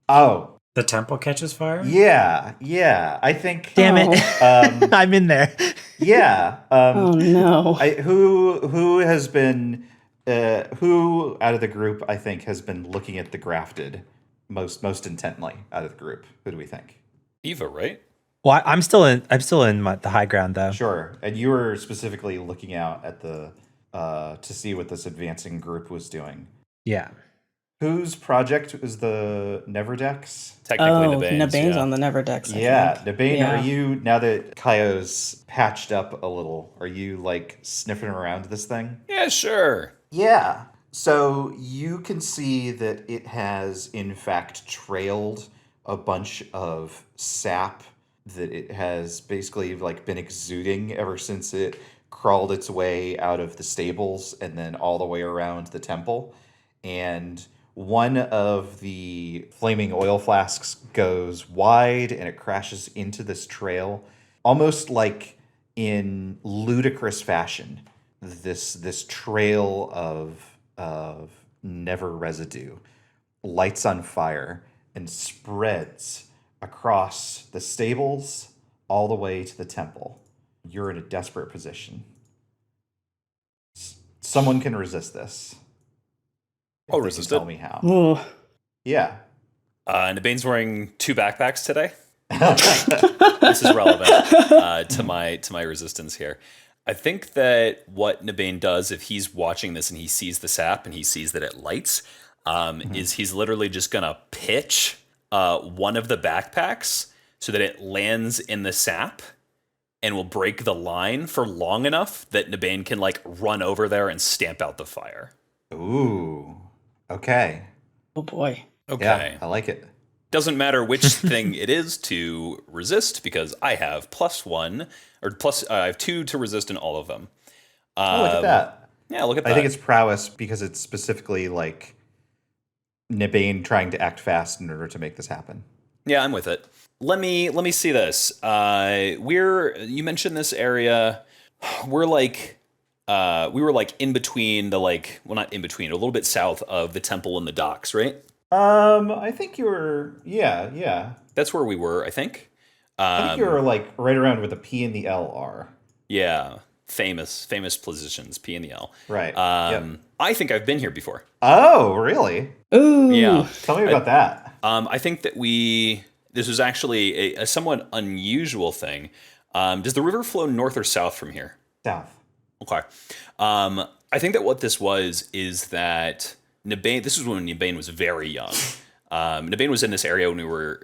Oh,
The temple catches fire?
yeah. I think.
Damn it.
Um,
I'm in there.
yeah.
Oh no.
Who has been who out of the group I think has been looking at the grafted most intently out of the group? Who do we think?
Eva, right?
Well, I'm still in the high ground though.
Sure. And you were specifically looking out at the to see what this advancing group was doing.
Yeah.
Whose project was the Neverdex?
Technically, Nabain's.
Nabain's
Yeah.
on the Neverdex. I
Yeah,
think.
Nabain,
Yeah.
are you, now that Kayo's patched up a little, are you like sniffing around this thing?
Yeah, sure.
Yeah. So you can see that it has, in fact, trailed a bunch of sap that it has basically like been exuding ever since it crawled its way out of the stables and then all the way around the temple. And one of the flaming oil flasks goes wide and it crashes into this trail, almost like in ludicrous fashion. This trail of never residue lights on fire and spreads across the stables all the way to the temple. You're in a desperate position. Someone can resist this.
I'll
If they
resist
can
it.
Tell me how.
Ugh.
Yeah.
Nabain's wearing 2 backpacks today. This is relevant to my resistance here. I think that what Nabain does if he's watching this and he sees the sap and he sees that it lights, is he's literally just gonna pitch one of the backpacks so that it lands in the sap and will break the line for long enough that Nabain can like run over there and stamp out the fire.
Ooh. Okay.
Oh boy.
Okay.
Yeah, I like it.
Doesn't matter which thing it is to resist because I have +1 or I have 2 to resist in all of them.
Oh, look at that.
Yeah, look at that.
I think it's prowess because it's specifically like Nabain trying to act fast in order to make this happen.
Yeah, I'm with it. Let me see this. You mentioned this area. We're like we were like in between the like, well, not in between, a little bit south of the temple and the docks, right?
I think you were, yeah.
That's where we were, I think.
I think you were like right around where the P and the L are.
Yeah, famous positions, P and the L.
Right. Yep.
I think I've been here before.
Oh, really?
Ooh.
Yeah.
Tell me about that.
I think that this was actually a somewhat unusual thing. Does the river flow north or south from here?
South.
Okay. I think that what this was that Nabain, this was when Nabain was very young. Nabain was in this area when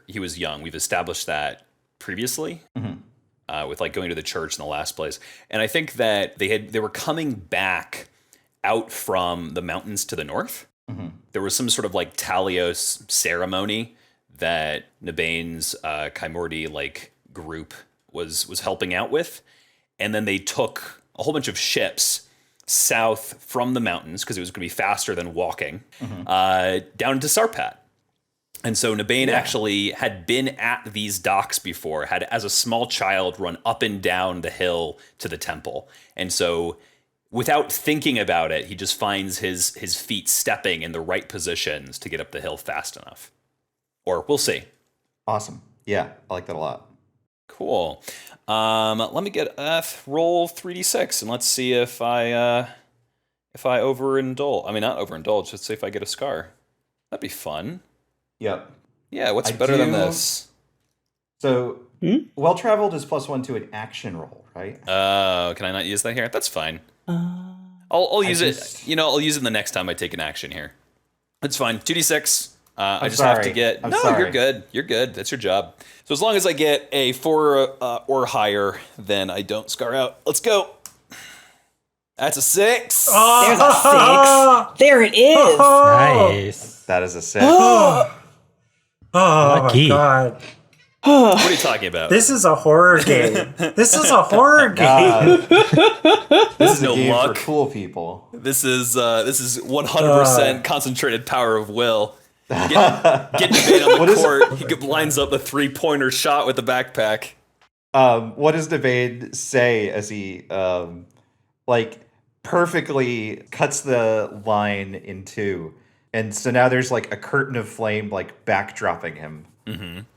he was young. We've established that previously with like going to the church in the last place. And I think that they were coming back out from the mountains to the north. There was some sort of like Tailos ceremony that Nabain's Chimorti like group was helping out with. And then they took a whole bunch of ships south from the mountains because it was going to be faster than walking down to Sarpat. And so Nabain actually had been at these docks before, had as a small child run up and down the hill to the temple. And so without thinking about it, he just finds his feet stepping in the right positions to get up the hill fast enough. Or we'll see.
Awesome. Yeah, I like that a lot.
Cool. Let me get roll 3d6 and let's see if I overindulge. I mean, not overindulge. Let's see if I get a scar. That'd be fun.
Yep.
Yeah. What's better than this?
So, well-traveled is +1 to an action roll, right?
Can I not use that here? That's fine. I'll use it. I'll use it the next time I take an action here. It's fine. 2d6. I just have to get.
I'm
no,
sorry.
You're good. You're good. That's your job. So as long as I get a 4 or higher, then I don't scar out. Let's go. That's a 6.
There's a 6. There it is.
Nice.
That is a 6.
Oh
Lucky.
my god.
What are you talking about?
This is a horror game. This is a horror game.
This is
no
a game
luck.
for cool people.
This is 100% concentrated power of will. Get Nabain on the court. He lines up a 3-pointer shot with the backpack.
What does Nabain say as he perfectly cuts the line in two? And so now there's like a curtain of flame like backdropping him.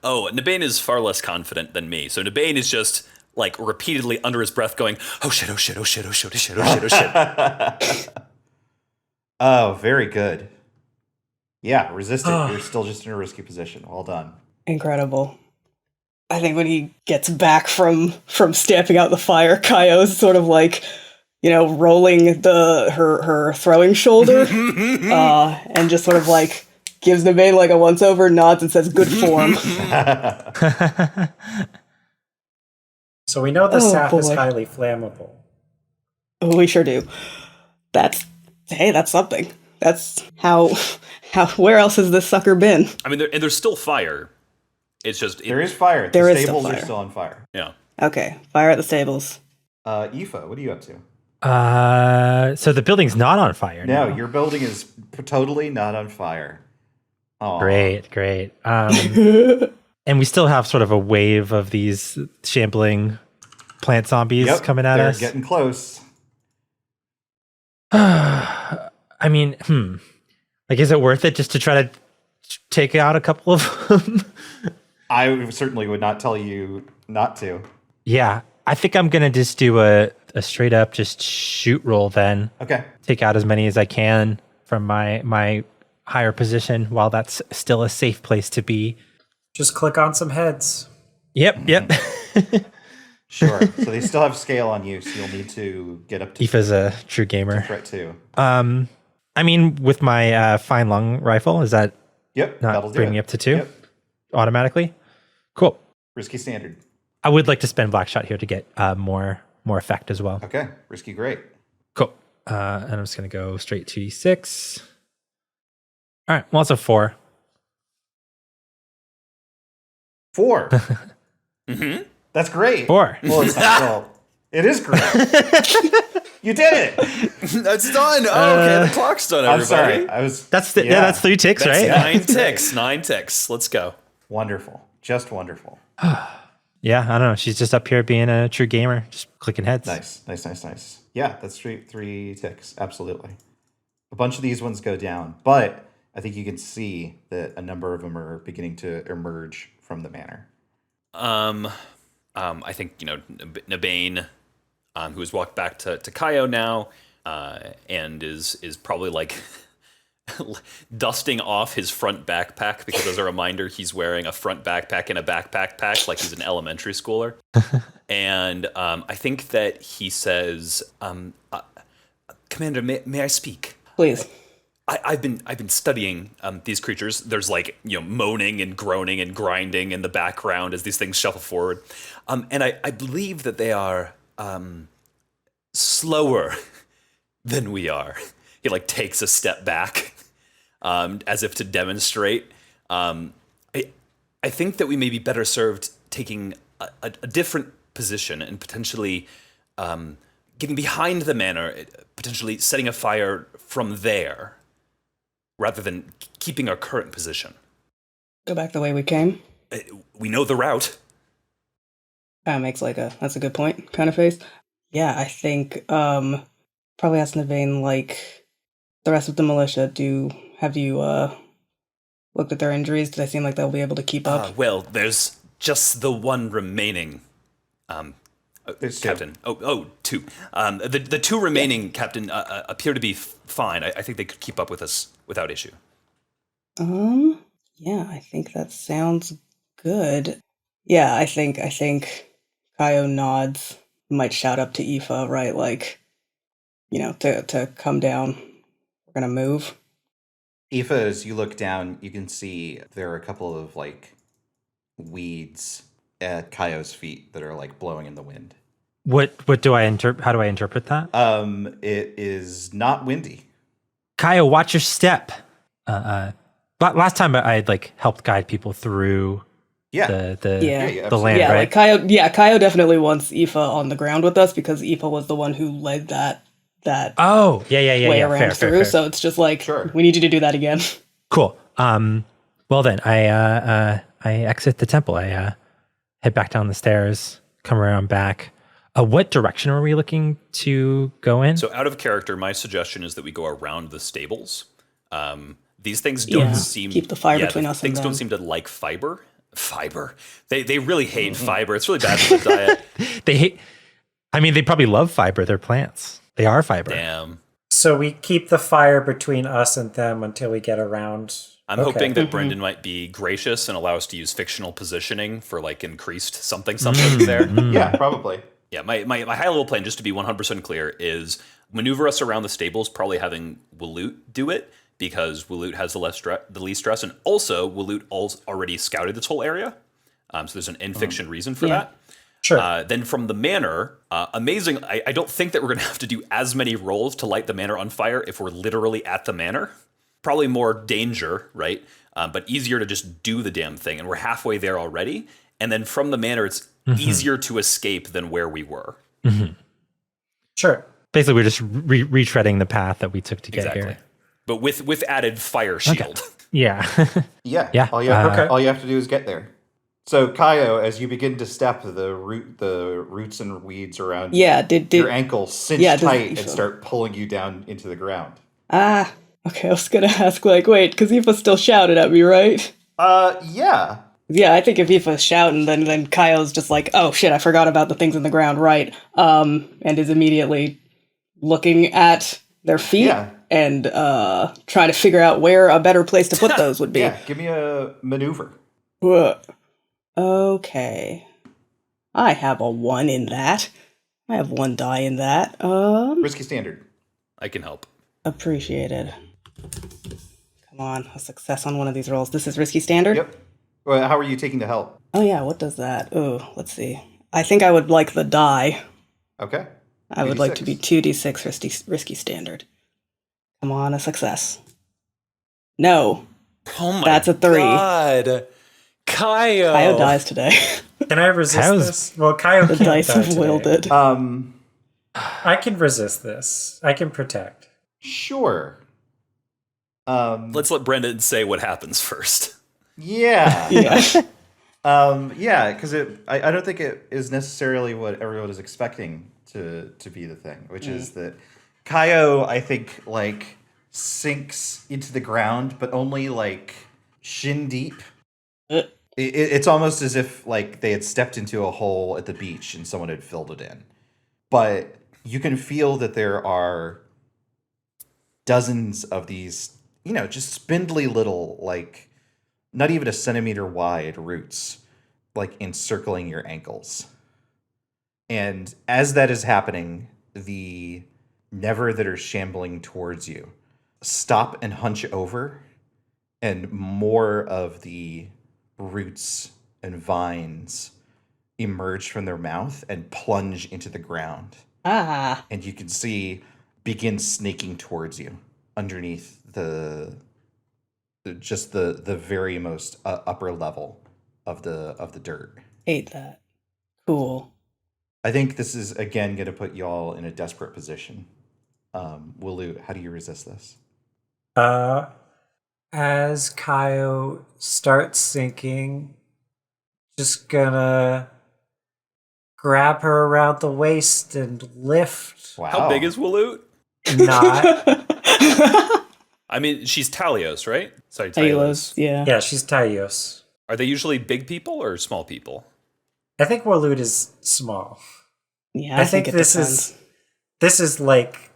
Oh, Nabain is far less confident than me. So Nabain is just like repeatedly under his breath going, oh shit, oh shit, oh shit, oh shit, oh shit, oh shit, oh shit.
Oh, very good. Yeah, resist it. You're still just in a risky position. Well done.
Incredible. I think when he gets back from stamping out the fire, Kayo's sort of like, rolling her throwing shoulder, and just sort of like gives Nabain like a once over, nods and says, "Good form."
So we know the sap is highly flammable.
Oh, we sure do. That's something. That's how. Where else has this sucker been?
I mean, there's still fire. It's just
there is fire.
There
the
is
stables
still fire.
are still on fire.
Yeah.
Okay, fire at the stables.
Aoife, what are you up to?
So the building's not on fire.
No,
now.
your building is totally not on fire. Oh,
Great. And we still have sort of a wave of these shambling plant zombies coming at us.
They're getting close.
I mean, like, is it worth it just to try to take out a couple of them?
I certainly would not tell you not to.
Yeah, I think I'm gonna just do a straight up just shoot roll then.
Okay.
Take out as many as I can from my higher position while that's still a safe place to be.
Just click on some heads.
Yep.
Sure. So they still have scale on you, so you'll need to get up to
Aoife's a true gamer.
threat 2.
I mean, with my fine lung rifle, is that
Yep.
not
that'll do
bring
it.
me up to 2
Yep.
automatically? Cool.
Risky standard.
I would like to spend Black Shot here to get more effect as well.
Okay. Risky great.
Cool. And I'm just going to go straight 2d6. All right. Well, it's a 4.
4.
Mm-hmm.
That's great.
4.
Well, it's not. Well, it is great. You did it.
That's done. Oh, okay. The clock's done,
I'm
everybody.
sorry.
That's 3 ticks,
That's
right?
9 ticks. 9 ticks. Let's go.
Wonderful. Just wonderful.
Yeah, I don't know. She's just up here being a true gamer, just clicking heads.
Nice. Yeah, that's 3 ticks. Absolutely. A bunch of these ones go down, but I think you can see that a number of them are beginning to emerge from the manor.
I think, Nabain, who has walked back to Kayo now, and is probably like dusting off his front backpack, because as a reminder, he's wearing a front backpack and a backpack pack like he's an elementary schooler. And I think that he says, Commander, may I speak?
Please.
I've been studying these creatures. There's moaning and groaning and grinding in the background as these things shuffle forward, and I believe that they are slower than we are. He takes a step back, as if to demonstrate. I think that we may be better served taking a different position and potentially getting behind the manor, potentially setting a fire from there, rather than keeping our current position.
Go back the way we came.
We know the route.
That makes that's a good point kind of face. Yeah, I think probably ask Nabain, the rest of the militia, have you looked at their injuries? Do they seem like they'll be able to keep up?
Well, there's just the one remaining.
There's 2.
Captain. Two. The 2 remaining, Captain, appear to be fine. I think they could keep up with us without issue.
Yeah, I think that sounds good. Yeah, I think Kayo nods, might shout up to Aoife, right? To come down. We're gonna move.
Aoife, as you look down, you can see there are a couple of weeds at Kayo's feet that are blowing in the wind.
What do I how do I interpret that?
It is not windy.
Kayo, watch your step. Last time I had helped guide people through the land, right?
Kayo definitely wants Aoife on the ground with us, because Aoife was the one who led that way around through. So it's just
Sure.
We need you to do that again.
Cool. Well then, I exit the temple. I head back down the stairs, come around back. What direction are we looking to go in?
So out of character, my suggestion is that we go around the stables. These things don't seem...
Keep the fire between us and
things
them.
don't seem to like fiber. They really hate fiber. It's really bad for the diet.
They hate... I mean, they probably love fiber. They're plants. They are fiber.
Damn.
So we keep the fire between us and them until we get around.
I'm hoping that Brendan might be gracious and allow us to use fictional positioning for increased something there.
Yeah, probably.
Yeah, my high level plan, just to be 100% clear, is maneuver us around the stables, probably having Waloot do it, because Waloot has the least stress, and also Waloot already scouted this whole area, so there's an in-fiction reason for that.
Sure.
Then from the manor, amazing. I don't think that we're going to have to do as many rolls to light the manor on fire if we're literally at the manor. Probably more danger, right? But easier to just do the damn thing, and we're halfway there already. And then from the manor, it's easier to escape than where we were.
Sure.
Basically, we're just retreading the path that we took to get here.
But with added fire shield.
Yeah.
Yeah. All you have to do is get there. So, Kayo, as you begin to step, the roots and weeds around your ankle cinch tight and start pulling you down into the ground.
Okay, I was gonna ask, wait, because Aoife still shouted at me, right?
Yeah.
Yeah, I think if Aoife's shouting, then Kayo's just oh shit, I forgot about the things in the ground, right? And is immediately looking at their feet and trying to figure out where a better place to put those would be.
Yeah, give me a maneuver.
Okay. I have a 1 in that. I have 1 die in that.
Risky standard.
I can help.
Appreciated. Come on, a success on one of these rolls. This is risky standard?
Yep. Well, how are you taking to help?
Oh yeah, what does that? Oh, let's see. I think I would like the die.
Okay.
I would like to be 2d6 risky standard. Come on, a success. No.
Oh my
That's a 3.
God. Kayo.
Kayo dies today.
Can I resist
Kayo's-
this? Well, Kayo
The
can't
dice
die
have
today.
willed it.
I can resist this. I can protect.
Sure.
Let's let Brendan say what happens first.
Yeah.
Yeah.
Yeah, because I don't think it is necessarily what everyone is expecting to be the thing, which is that Kayo, I think, like, sinks into the ground, but only, like, shin deep. It's almost as if, like, they had stepped into a hole at the beach and someone had filled it in. But you can feel that there are dozens of these, just spindly little, like, not even a centimeter wide roots, like, encircling your ankles. And as that is happening, the never that are shambling towards you stop and hunch over, and more of the roots and vines emerge from their mouth and plunge into the ground.
Ah.
And you can see begin snaking towards you underneath the very most upper level of the dirt.
Hate that. Cool.
I think this is again going to put y'all in a desperate position. Waloot, how do you resist this?
As Kayo starts sinking, just gonna grab her around the waist and lift.
Wow.
How big is Waloot?
Not.
I mean, she's Tailos, right? Sorry,
Tailos,
Tailos.
yeah.
Yeah, she's Tailos.
Are they usually big people or small people?
I think Waloot is small.
Yeah,
I think
it
this
depends.
is like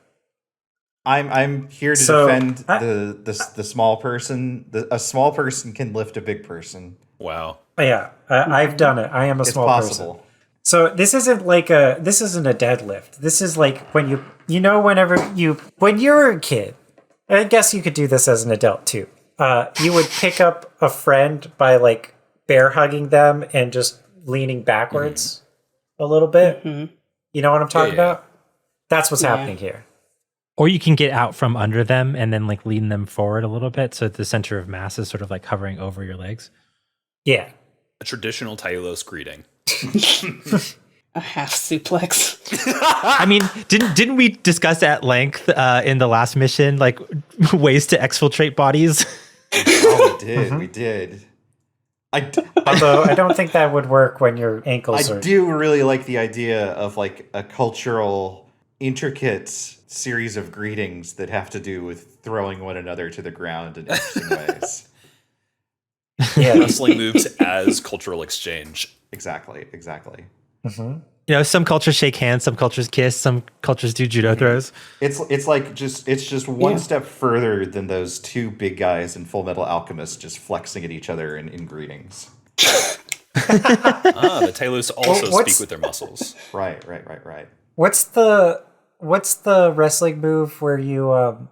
I'm here to
So,
defend the small person. A small person can lift a big person.
Wow.
yeah. I've done it. I am a
It's
small
possible.
person. So this isn't a deadlift. This is like when when you were a kid. I guess you could do this as an adult too. You would pick up a friend by like bear hugging them and just leaning backwards a little bit.
Mhm.
You know what I'm talking
Yeah.
about? That's what's
Yeah.
happening here.
Or you can get out from under them and then like lean them forward a little bit, so the center of mass is sort of like hovering over your legs.
Yeah.
A traditional Tailos greeting.
A half suplex.
I mean, didn't we discuss at length in the last mission like ways to exfiltrate bodies?
Oh, we did. We did.
Although I don't think that would work when your ankles
I
are.
do really like the idea of like a cultural, intricate series of greetings that have to do with throwing one another to the ground in interesting ways.
Yeah.
Wrestling moves as cultural exchange.
Exactly.
Mhm.
You know, some cultures shake hands, some cultures kiss, some cultures do judo throws.
It's like just one step further than those two big guys in Full Metal Alchemist just flexing at each other in greetings.
The Tailos also
what's-
speak with their muscles.
Right.
What's the wrestling move where you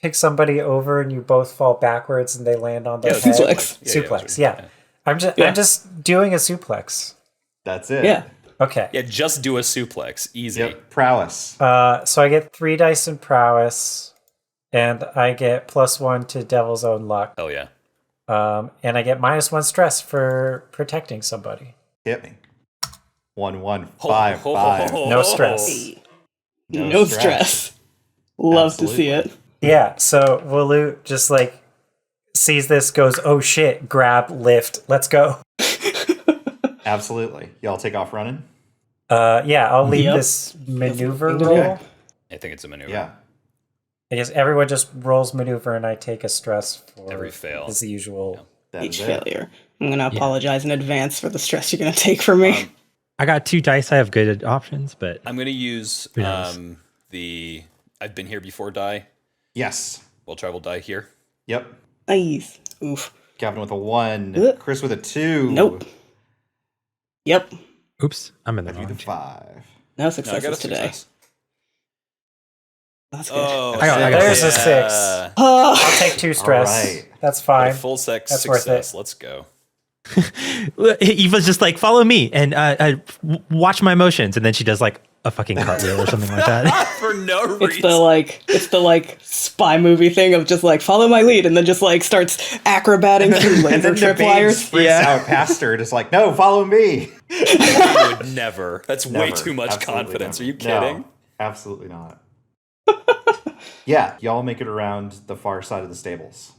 pick somebody over and you both fall backwards and they land on their
Yeah,
head?
suplex.
Suplex.
Yeah,
Yeah. I'm
Yeah.
just doing a suplex.
That's it.
Yeah.
Okay.
Yeah, just do a suplex. Easy.
Yep. Prowess.
So I get 3 dice in prowess, and I get +1 to Devil's Own Luck,
Hell yeah.
and I get -1 stress for protecting somebody.
Hit me. 1-1 5 5.
No stress.
No stress. Love to see it.
Yeah. So Waloot just like sees this, goes, "Oh shit! Grab, lift, let's go."
Absolutely. Y'all take off running?
Yeah, I'll lead
Yep.
this maneuver
Okay.
roll.
I think it's a maneuver.
Yeah.
I guess everyone just rolls maneuver, and I take a stress for
Every fail.
As the usual.
That
Each
is it.
failure. I'm going to apologize in advance for the stress you're going to take from me.
I got 2 dice. I have good options, but
I'm going to use
knows?
the I've been here before die.
Yes.
Well traveled die here.
Yep.
Nice. Oof.
Gavin with a 1.
Ugh.
Kris with a 2.
Nope. Yep.
Oops, I'm in the
I do
wrong.
the 5.
No
No, I
successes
got a
today.
success.
That's good.
Oh,
I got
There's a
six.
6.
Oh,
I'll take 2 stress.
right.
That's
Got
fine.
a full sex
That's worth
success.
it.
Let's go.
Eva's just like, follow me and watch my motions, and then she does like a fucking cartwheel or something like that.
For no reason.
it's the spy movie thing of just like follow my lead, and then just like starts acrobating through
And
laser
then
trip
Nabain
wires.
sprints out past her, just like, no, follow me.
I would never. That's way
Never.
too much
Absolutely
confidence.
never.
Are you kidding?
No, absolutely not. Yeah, y'all make it around the far side of the stables.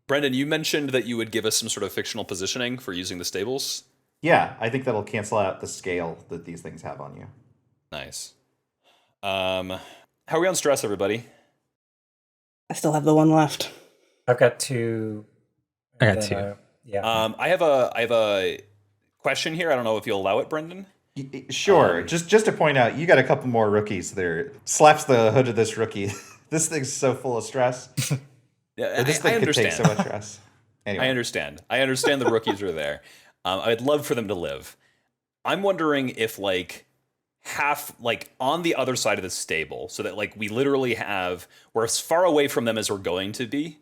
Brendan, you mentioned that you would give us some sort of fictional positioning for using the stables.
Yeah, I think that'll cancel out the scale that these things have on you.
Nice. How are we on stress, everybody?
I still have the one left.
I've got 2.
I got
and then,
2.
Yeah.
I have a question here. I don't know if you'll allow it, Brendan.
Sure. Just to point out, you got a couple more rookies there. Slaps the hood of this rookie. This thing's so full of stress.
Yeah,
This
I
thing could
understand.
take so much stress. Anyway.
I understand. I understand the rookies are there. I'd love for them to live. I'm wondering if half on the other side of the stable, so that we literally we're as far away from them as we're going to be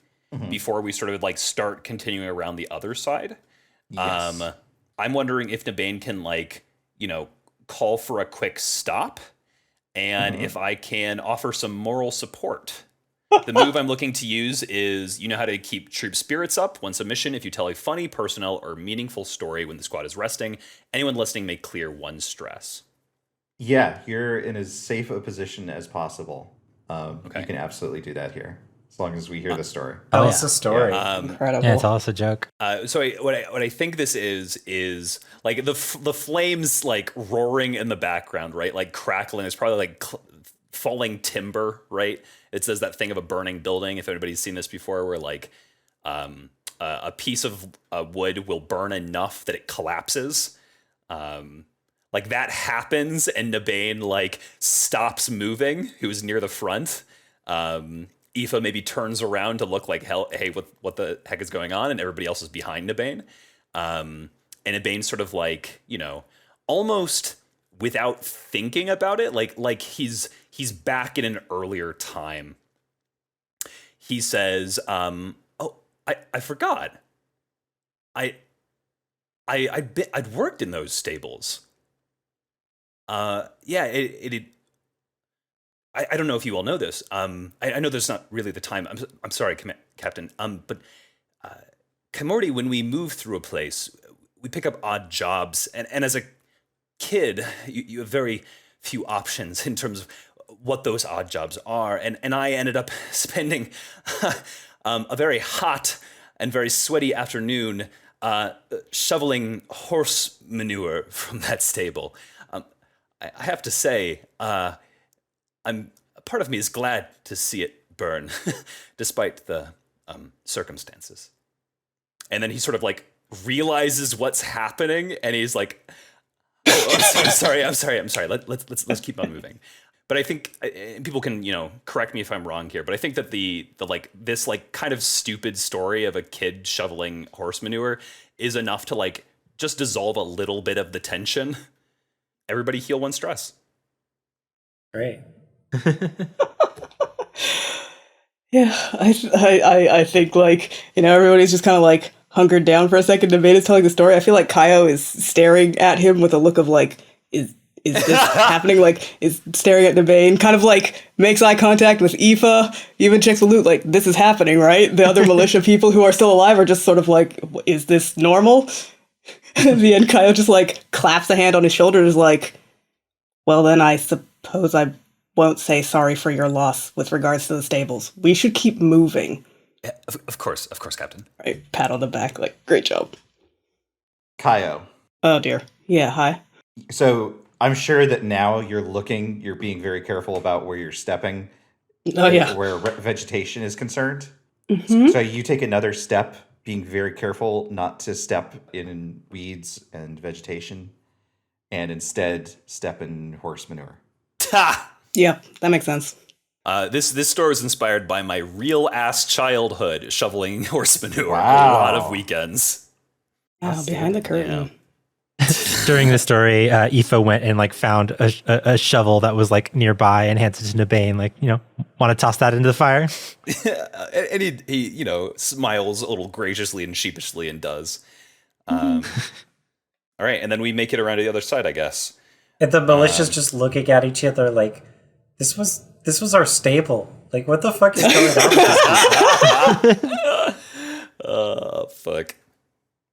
before we sort of start continuing around the other side.
Yes.
I'm wondering if Nabain can call for a quick stop, and if I can offer some moral support. The move I'm looking to use is, you know how to keep troop spirits up once a mission. If you tell a funny, personal, or meaningful story when the squad is resting, anyone listening may clear 1 stress.
Yeah, you're in as safe a position as possible.
Okay.
You can absolutely do that here, as long as we hear the story.
Tell
Oh,
us
yeah.
a story.
Incredible.
Yeah, tell us a joke.
So what I think this is the flames roaring in the background, right? Crackling. It's probably falling timber, right? It says that thing of a burning building. If anybody's seen this before, where a piece of wood will burn enough that it collapses. That happens, and Nabain stops moving, who's near the front. Aoife maybe turns around to look like, hell, hey, what the heck is going on? And everybody else is behind Nabain. And Nabain sort of almost without thinking about it, he's back in an earlier time. He says, "Oh, I forgot. I'd worked in those stables. Yeah, I don't know if you all know this. I know there's not really the time. I'm sorry, Captain. But Chimorti, when we move through a place, we pick up odd jobs, and as a kid, you have very few options in terms of what those odd jobs are. And I ended up spending a very hot and very sweaty afternoon shoveling horse manure from that stable. I have to say, part of me is glad to see it burn, despite the circumstances. And then he sort of realizes what's happening, and he's like, "Oh, I'm sorry. Let's keep on moving." But I think people can, correct me if I'm wrong here, but I think that this kind of stupid story of a kid shoveling horse manure is enough to just dissolve a little bit of the tension. Everybody heal 1 stress.
Great.
Yeah, I think everybody's just kind of hunkered down for a second. Nabain is telling the story. I feel like Kayo is staring at him with a look of is this happening? Is staring at Nabain, kind of makes eye contact with Aoife, even checks Waloot, this is happening, right? The other militia people who are still alive are just sort of is this normal? At the end, Kayo just claps a hand on his shoulder, is well then I suppose I won't say sorry for your loss with regards to the stables. We should keep moving.
Yeah, of course, Captain.
Right, pat on the back, great job.
Kayo.
Oh dear. Yeah, hi.
So I'm sure that now you're being very careful about where you're stepping.
Oh yeah.
Where vegetation is concerned.
Mm-hmm.
So you take another step, being very careful not to step in weeds and vegetation, and instead step in horse manure.
Ta!
Yeah, that makes sense.
This story was inspired by my real ass childhood shoveling horse manure
Wow.
a lot of weekends.
Wow, behind the curtain.
During the story, Aoife went and like found a shovel that was like nearby and handed it to Nabain. Like, want to toss that into the fire?
And he smiles a little graciously and sheepishly and does. All right, and then we make it around to the other side, I guess.
And the militia's just looking at each other like, this was our stable. Like, what the fuck is going on with this?
Oh, fuck.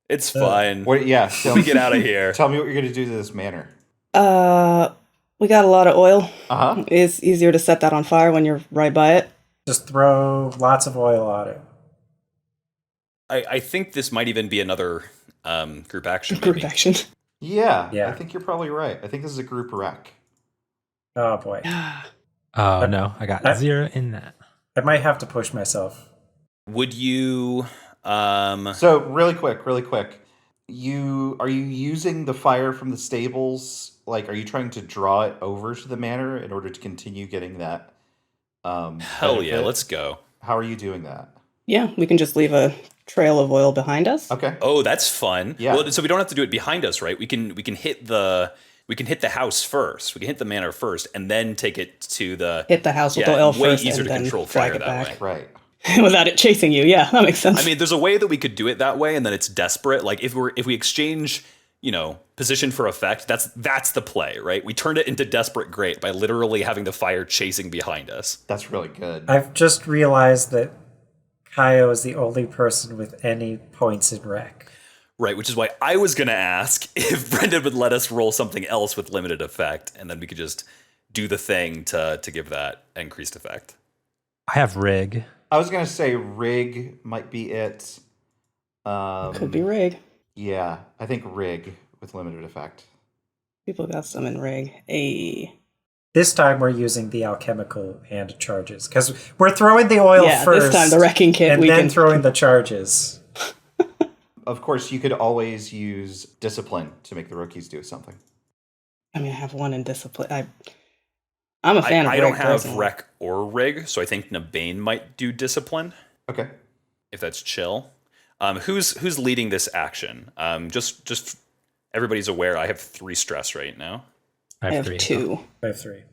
It's fine.
What, yeah.
We get out of here.
Tell me what you're going to do to this manor.
We got a lot of oil.
Uh-huh.
It's easier to set that on fire when you're right by it.
Just throw lots of oil on it.
I think this might even be another group action.
Group
maybe.
action.
Yeah,
Yeah.
I think you're probably right. I think this is a group wreck.
Oh boy.
Oh, no. I got 0 in that.
I might have to push myself.
Would you...
So really quick, are you using the fire from the stables? Like, are you trying to draw it over to the manor in order to continue getting that?
Hell yeah,
benefit?
let's go.
How are you doing that?
Yeah, we can just leave a trail of oil behind us.
Okay.
Oh, that's fun.
Yeah.
Well, so we don't have to do it behind us, right? We can hit the house first. We can hit the manor first, and then take it to the
Hit the house with the oil
way
first
easier
and
to
then
control
drag
fire
it
that
back.
way.
Right.
Without it chasing you. Yeah, that makes sense.
I mean, there's a way that we could do it that way, and then it's desperate. Like if we exchange, position for effect, that's the play, right? We turned it into desperate great by literally having the fire chasing behind us.
That's really good.
I've just realized that Kayo is the only person with any points in rec.
Right, which is why I was going to ask if Brendan would let us roll something else with limited effect, and then we could just do the thing to give that increased effect.
I have rig.
I was going to say rig might be it.
Could be rig.
Yeah, I think rig with limited effect.
People got some in rig.
This time we're using the alchemical hand charges because we're throwing the oil
Yeah,
first.
this time the wrecking kit.
and then throwing the charges.
Of course, you could always use discipline to make the rookies do something.
I mean, I have one in discipline. I'm a fan of
I
rig.
don't have
personally.
rec or rig, so I think Nabain might do discipline,
Okay.
if that's chill. Who's leading this action? Just everybody's aware. I have 3 stress right now.
I have
3.
2.
I have 3.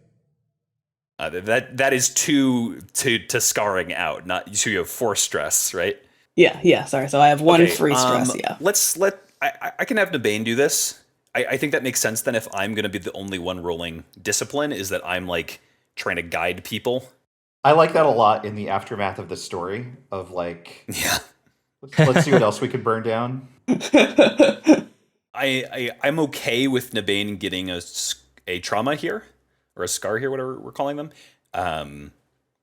That is 2 to scarring out. Not so you have 4 stress, right?
Yeah. Sorry. So I have 1
Okay,
free stress. Yeah.
I can have Nabain do this. I think that makes sense then if I'm going to be the only one rolling discipline, is that I'm like trying to guide people.
I like that a lot in the aftermath of the story of like,
Yeah.
let's see what else we could burn down.
I'm okay with Nabain getting a trauma here, or a scar here, whatever we're calling them.
And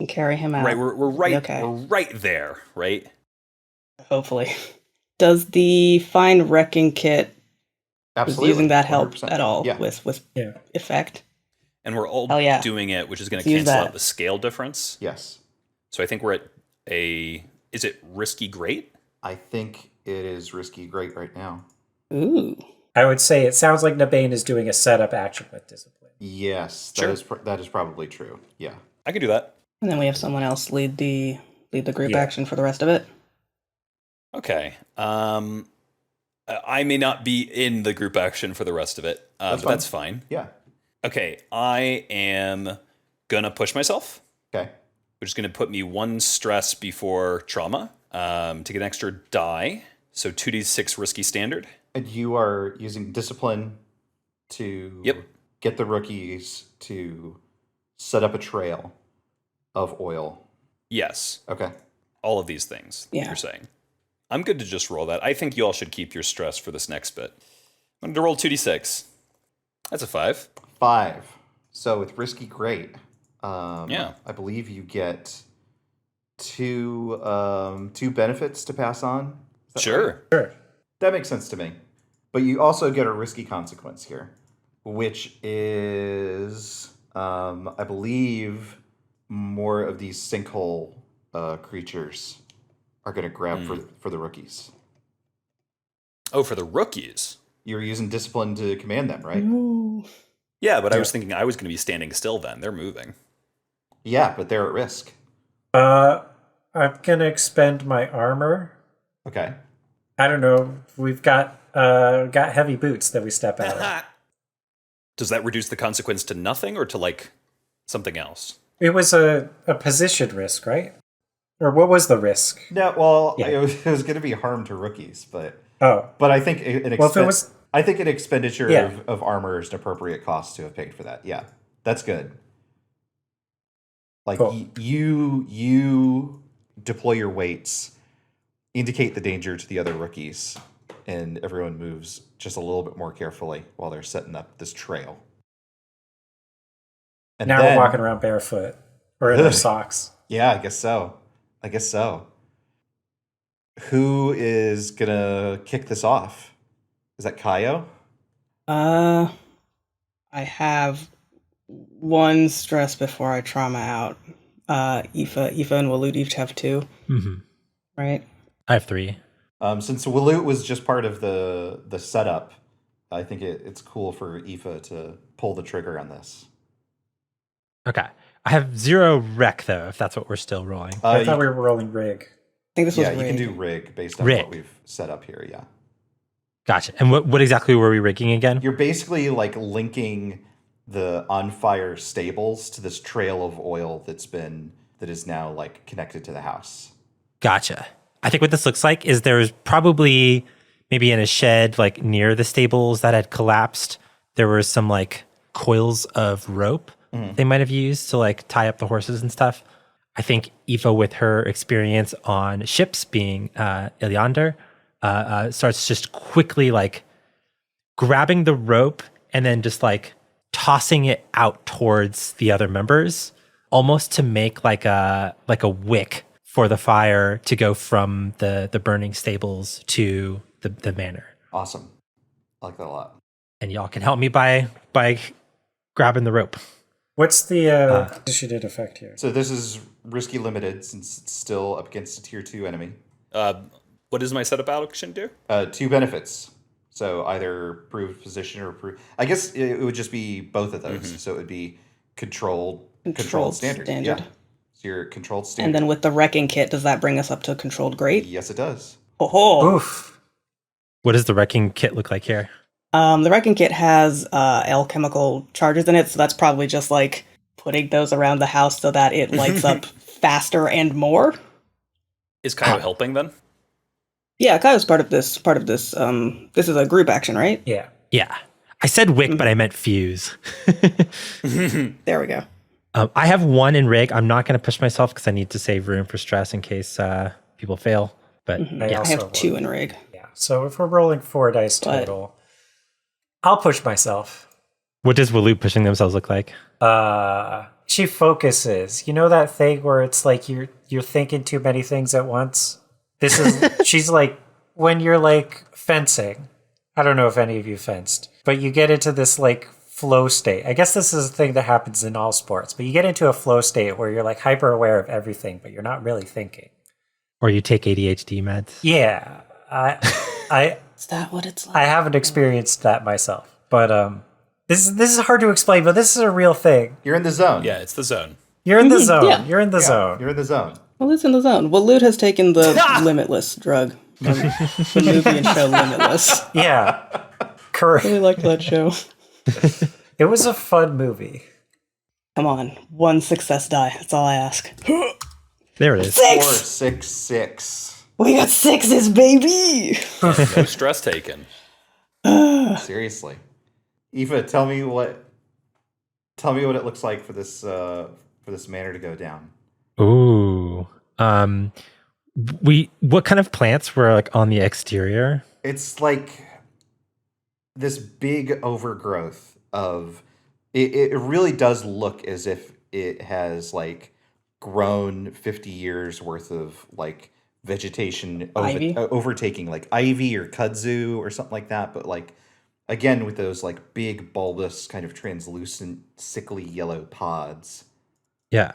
carry him out.
Right, we're right,
Okay.
we're right there, right?
Hopefully. Does the fine wrecking kit
Absolutely.
using that help
100%.
at all
Yeah.
with
Yeah.
effect?
And we're all
Hell yeah.
doing it, which is going to
Let's use
cancel
that.
out the scale difference.
Yes.
So I think we're at is it risky great?
I think it is risky great right now.
Ooh.
I would say it sounds like Nabain is doing a setup action with discipline.
Yes,
Sure.
that is probably true. Yeah.
I can do that.
And then we have someone else lead the group
Yeah.
action for the rest of it.
Okay. I may not be in the group action for the rest of it, but
fine.
that's fine.
Yeah.
Okay, I am gonna push myself,
Okay.
which is gonna put me 1 stress before trauma to get an extra die. So 2d6 risky standard.
And you are using discipline to
Yep.
get the rookies to set up a trail of oil.
Yes,
Okay.
all of these things that
Yeah.
you're saying. I'm good to just roll that. I think you all should keep your stress for this next bit. I'm going to roll 2d6. That's a 5.
5. So with risky great,
Yeah.
I believe you get two benefits to pass on. Is that right?
Sure.
Sure.
That makes sense to me. But you also get a risky consequence here, which is, I believe, more of these sinkhole creatures are going to grab for the rookies.
Oh, for the rookies.
You're using discipline to command them, right?
Ooh.
Yeah, but I was thinking I was going to be standing still then. They're moving.
Yeah, but they're at risk.
I'm gonna expend my armor.
Okay.
I don't know. We've got got heavy boots that we step out of.
Does that reduce the consequence to nothing or to like something else?
It was a position risk, right? Or what was the risk?
No, well,
Yeah.
it was going to be harm to rookies, but
Oh,
I think
I think
an expenditure
Yeah.
of armor is an appropriate cost to have paid for that. Yeah, that's good. Like
Cool.
you deploy your weights, indicate the danger to the other rookies, and everyone moves just a little bit more carefully while they're setting up this trail. And
now
then-
we're walking around barefoot or in our socks.
Yeah, I guess so. Who is gonna kick this off? Is that Kayo?
I have one stress before I trauma out. Aoife and Waloot each have 2,
Mm-hmm.
right?
I have 3.
Since Waloot was just part of the setup, I think it's cool for Aoife to pull the trigger on this.
Okay. I have 0 wreck, though, if that's what we're still rolling.
I thought we were rolling rig.
I think this was
Yeah, you can
rigged.
do rig based on
Rig.
what we've set up here. Yeah,
Gotcha. And what exactly were we rigging again?
you're basically like linking the on fire stables to this trail of oil that is now like connected to the house.
Gotcha. I think what this looks like is there's probably maybe in a shed like near the stables that had collapsed, there were some like coils of rope they might have used to like tie up the horses and stuff. I think Aoife, with her experience on ships, being Oileander, starts just quickly like grabbing the rope and then just like tossing it out towards the other members, almost to make like a wick for the fire to go from the burning stables to the manor.
Awesome, I like that a lot.
And y'all can help me by grabbing the rope.
What's the conditioned effect here?
So this is risky limited since it's still up against a tier 2 enemy.
What does my setup action do?
2 benefits. So either proved position or I guess it would just be both of those. So it would be controlled standard. Yeah. So your controlled standard.
And then with the wrecking kit, does that bring us up to controlled great?
Yes, it does.
Oh,
Oof.
What does the wrecking kit look like here?
the wrecking kit has alchemical charges in it, so that's probably just like putting those around the house so that it lights up faster and more.
Is Kayo helping then?
Yeah, Kayo's part of this. This is a group action, right?
Yeah.
Yeah. I said wick, but I meant fuse.
There we go.
I have 1 in rig. I'm not going to push myself because I need to save room for stress in case people fail. But
I
I
also
have 2 in rig.
Yeah. So if we're rolling 4 dice
But-
total, I'll push myself.
what does Waloot pushing themselves look like?
She focuses. You know that thing where it's like you're thinking too many things at once? This is she's like when you're like fencing. I don't know if any of you fenced, but you get into this like flow state. I guess this is a thing that happens in all sports, but you get into a flow state where you're like hyper aware of everything, but you're not really thinking.
Or you take ADHD meds?
Yeah. I
Is that what it's like?
I haven't experienced that myself, but this is hard to explain, but this is a real thing.
You're in the zone.
Yeah, it's the zone.
You're in the zone.
yeah.
You're in the zone.
You're in the zone.
Well, it's in the zone. Waloot has taken the Limitless drug from the movie and show Limitless.
Yeah. Correct.
Really liked that show.
It was a fun movie.
Come on, 1 success die. That's all I ask.
There it is.
4,
6!
6, 6.
We got 6s, baby!
No stress taken.
Seriously, Aoife, tell me what it looks like for this manor to go down.
Ooh. What kind of plants were like on the exterior?
It's like this big overgrowth of it really does look as if it has like grown 50 years worth of like vegetation
Ivy?
overtaking like ivy or kudzu or something like that, but like again with those like big bulbous kind of translucent sickly yellow pods.
Yeah.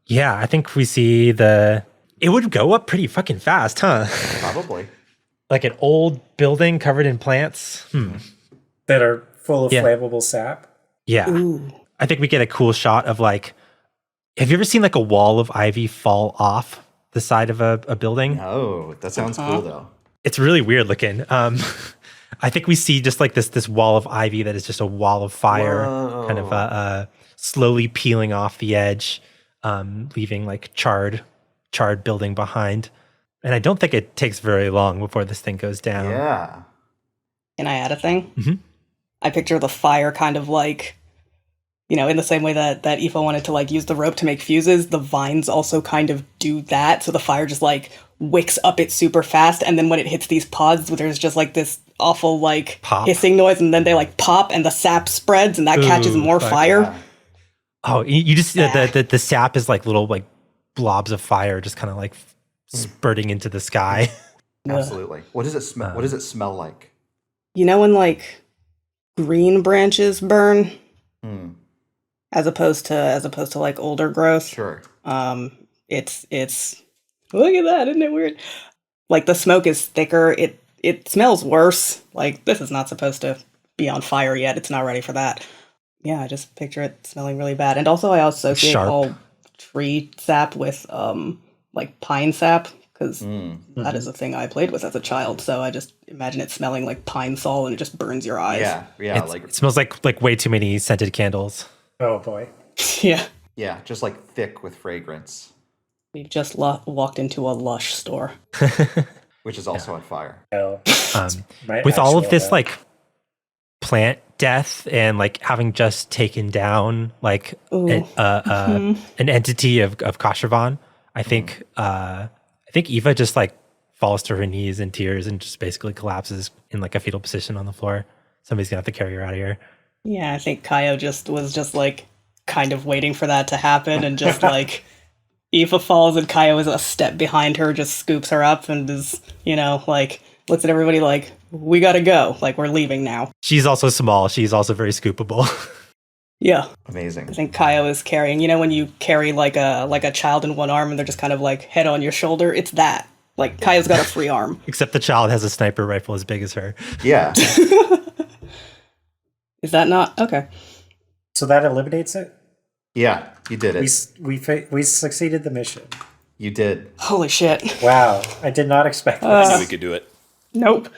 Yeah, I think we see it would go up pretty fucking fast, huh?
Probably.
Like an old building covered in plants.
That are full of
Yeah.
flammable sap.
Yeah.
Ooh.
I think we get a cool shot of like, have you ever seen like a wall of ivy fall off the side of a building?
Oh, that sounds cool though.
It's really weird looking. I think we see just like this wall of ivy that is just a wall of fire, kind of slowly peeling off the edge, leaving like charred building behind. And I don't think it takes very long before this thing goes down.
Yeah.
Can I add a thing?
Mm-hmm.
I picture the fire kind of like, in the same way that Aoife wanted to like use the rope to make fuses, the vines also kind of do that. So the fire just like wicks up it super fast, and then when it hits these pods, there's just like this awful like
Pop.
hissing noise, and then they like pop, and the sap spreads, and that catches more
fuck
fire.
Yeah.
Oh, you just the sap is like little like blobs of fire, just kind of like spurting into the sky.
Absolutely. What does it smell? What does it smell like?
When like green branches burn,
Hmm.
as opposed to like older growth.
Sure.
It's look at that, isn't it weird? Like the smoke is thicker. It smells worse. Like this is not supposed to be on fire yet. It's not ready for that. Yeah, I just picture it smelling really bad. And also I associate
Sharp.
all tree sap with like pine sap, because that is a thing I played with as a child. So I just imagine it smelling like pine sol, and it just burns your eyes.
Yeah.
It smells like way too many scented candles.
Oh boy.
Yeah.
Just like thick with fragrance,
We've just walked into a Lush store.
which is also on fire.
No.
With all of this like plant death and like having just taken down like an entity of Kashavan, I think Eva just like falls to her knees in tears and just basically collapses in like a fetal position on the floor. Somebody's gonna have to carry her out of here.
Yeah, I think Kayo was just like kind of waiting for that to happen, and just like Aoife falls and Kayo is a step behind her, just scoops her up and is, like looks at everybody like, we gotta go, like we're leaving now.
She's also small. She's also very scoopable.
Yeah.
Amazing.
I think Kayo is carrying, when you carry like a child in one arm and they're just kind of like head on your shoulder, it's that. Like Kayo's got a free arm.
Except the child has a sniper rifle as big as her.
Yeah.
Is that not? Okay.
So that eliminates it?
Yeah. You did it.
We succeeded the mission.
You did.
Holy shit.
Wow. I did not expect
I
this.
knew we could do it.
Nope.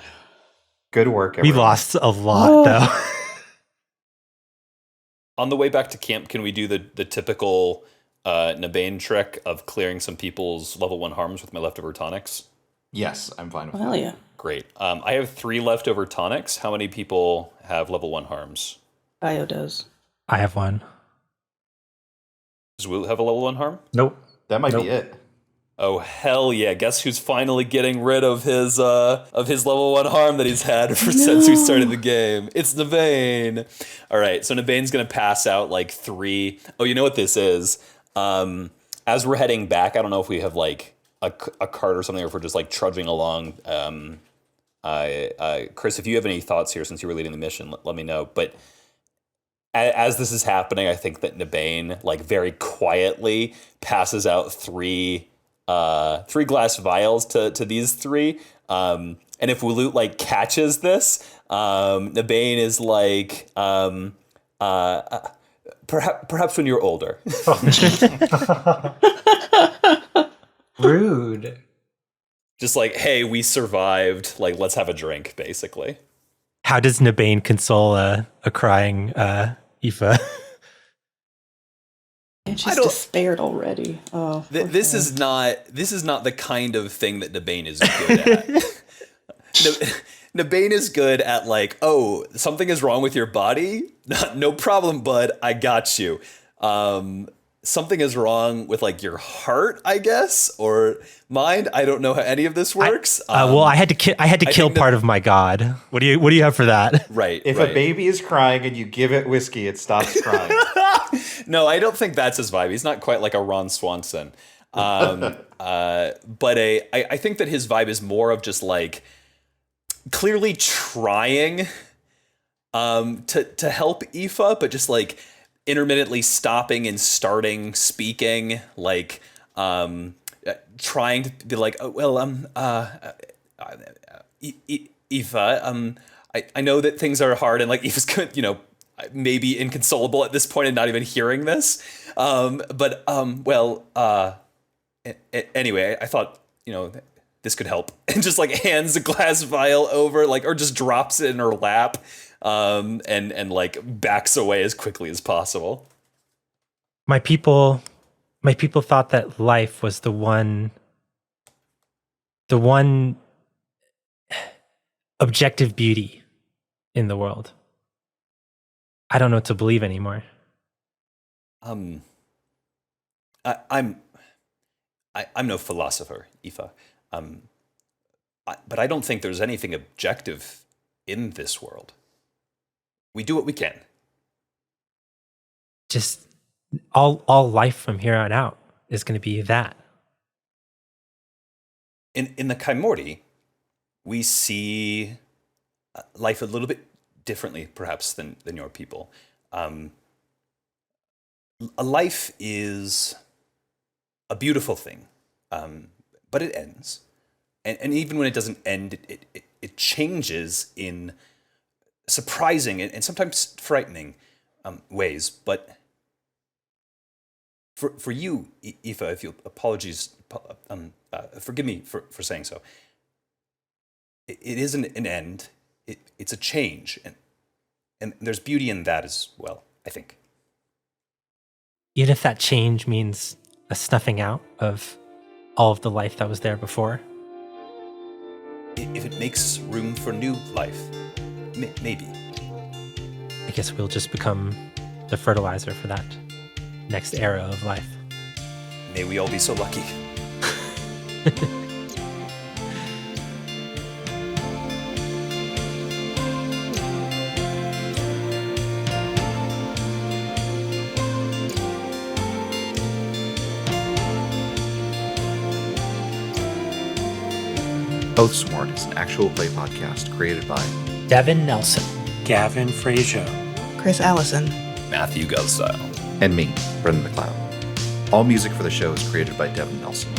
Good work,
We
everyone.
lost a lot though.
On the way back to camp, can we do the typical Nabain trick of clearing some people's level 1 harms with my leftover tonics?
Yes, I'm fine with that.
Hell yeah.
Great. I have 3 leftover tonics. How many people have level 1 harms?
Kayo does.
I have one.
Does Waloot have a level 1 harm?
Nope.
That might
Nope.
be it.
Oh hell yeah! Guess who's finally getting rid of his level 1 harm that he's had since we started the game? It's Nabain. All right, so Nabain's gonna pass out like 3. Oh, you know what this is? As we're heading back, I don't know if we have like a cart or something, or if we're just like trudging along. Kris, if you have any thoughts here, since you were leading the mission, let me know. But as this is happening, I think that Nabain like very quietly passes out 3 glass vials to these 3. And if Waloot like catches this, Nabain is like, perhaps when you're older.
Rude.
Just like, hey, we survived. Like, let's have a drink, basically.
How does Nabain console a crying Aoife?
And she's despaired already. Oh.
This is not the kind of thing that Nabain is good at. Nabain is good at like, oh, something is wrong with your body? No problem, bud. I got you. Something is wrong with like your heart, I guess, or mind. I don't know how any of this works.
Well, I had to kill part of my god. What do you have for that?
Right.
If
right.
a baby is crying and you give it whiskey, it stops crying.
No, I don't think that's his vibe. He's not quite like a Ron Swanson. But I think that his vibe is more of just like clearly trying to help Aoife, but just like intermittently stopping and starting speaking, like trying to be like, oh, well, Aoife, I know that things are hard, and like Aoife's good, maybe inconsolable at this point and not even hearing this. Anyway, I thought, this could help, and just like hands a glass vial over, like, or just drops it in her lap, and like backs away as quickly as possible.
My people thought that life was the one objective beauty in the world. I don't know what to believe anymore.
I'm no philosopher, Aoife. But I don't think there's anything objective in this world. We do what we can.
Just all life from here on out is going to be that.
In the Chimorti, we see life a little bit differently, perhaps, than your people. A life is a beautiful thing, but it ends. And even when it doesn't end, it changes in surprising and sometimes frightening ways. But for you, Aoife, if you forgive me for saying so, it isn't an end. It's a change, and there's beauty in that as well, I think.
Even if that change means a snuffing out of all of the life that was there before.
If it makes room for new life, maybe.
I guess we'll just become the fertilizer for that next era of life.
May we all be so lucky.
OATHSWORN is an actual play podcast created by
Devin Nelson,
Gavin Fregeau,
Kris Allison.
Matthew Guzdial.
and me, Brendan McLeod. All music for the show is created by Devin Nelson.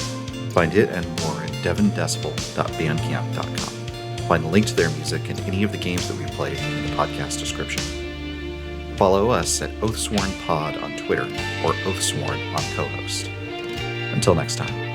Find it and more at devindecibel.bandcamp.com. Find the link to their music and any of the games that we played in the podcast description. Follow us at OathSworn Pod on Twitter or OathSworn on co-host. Until next time.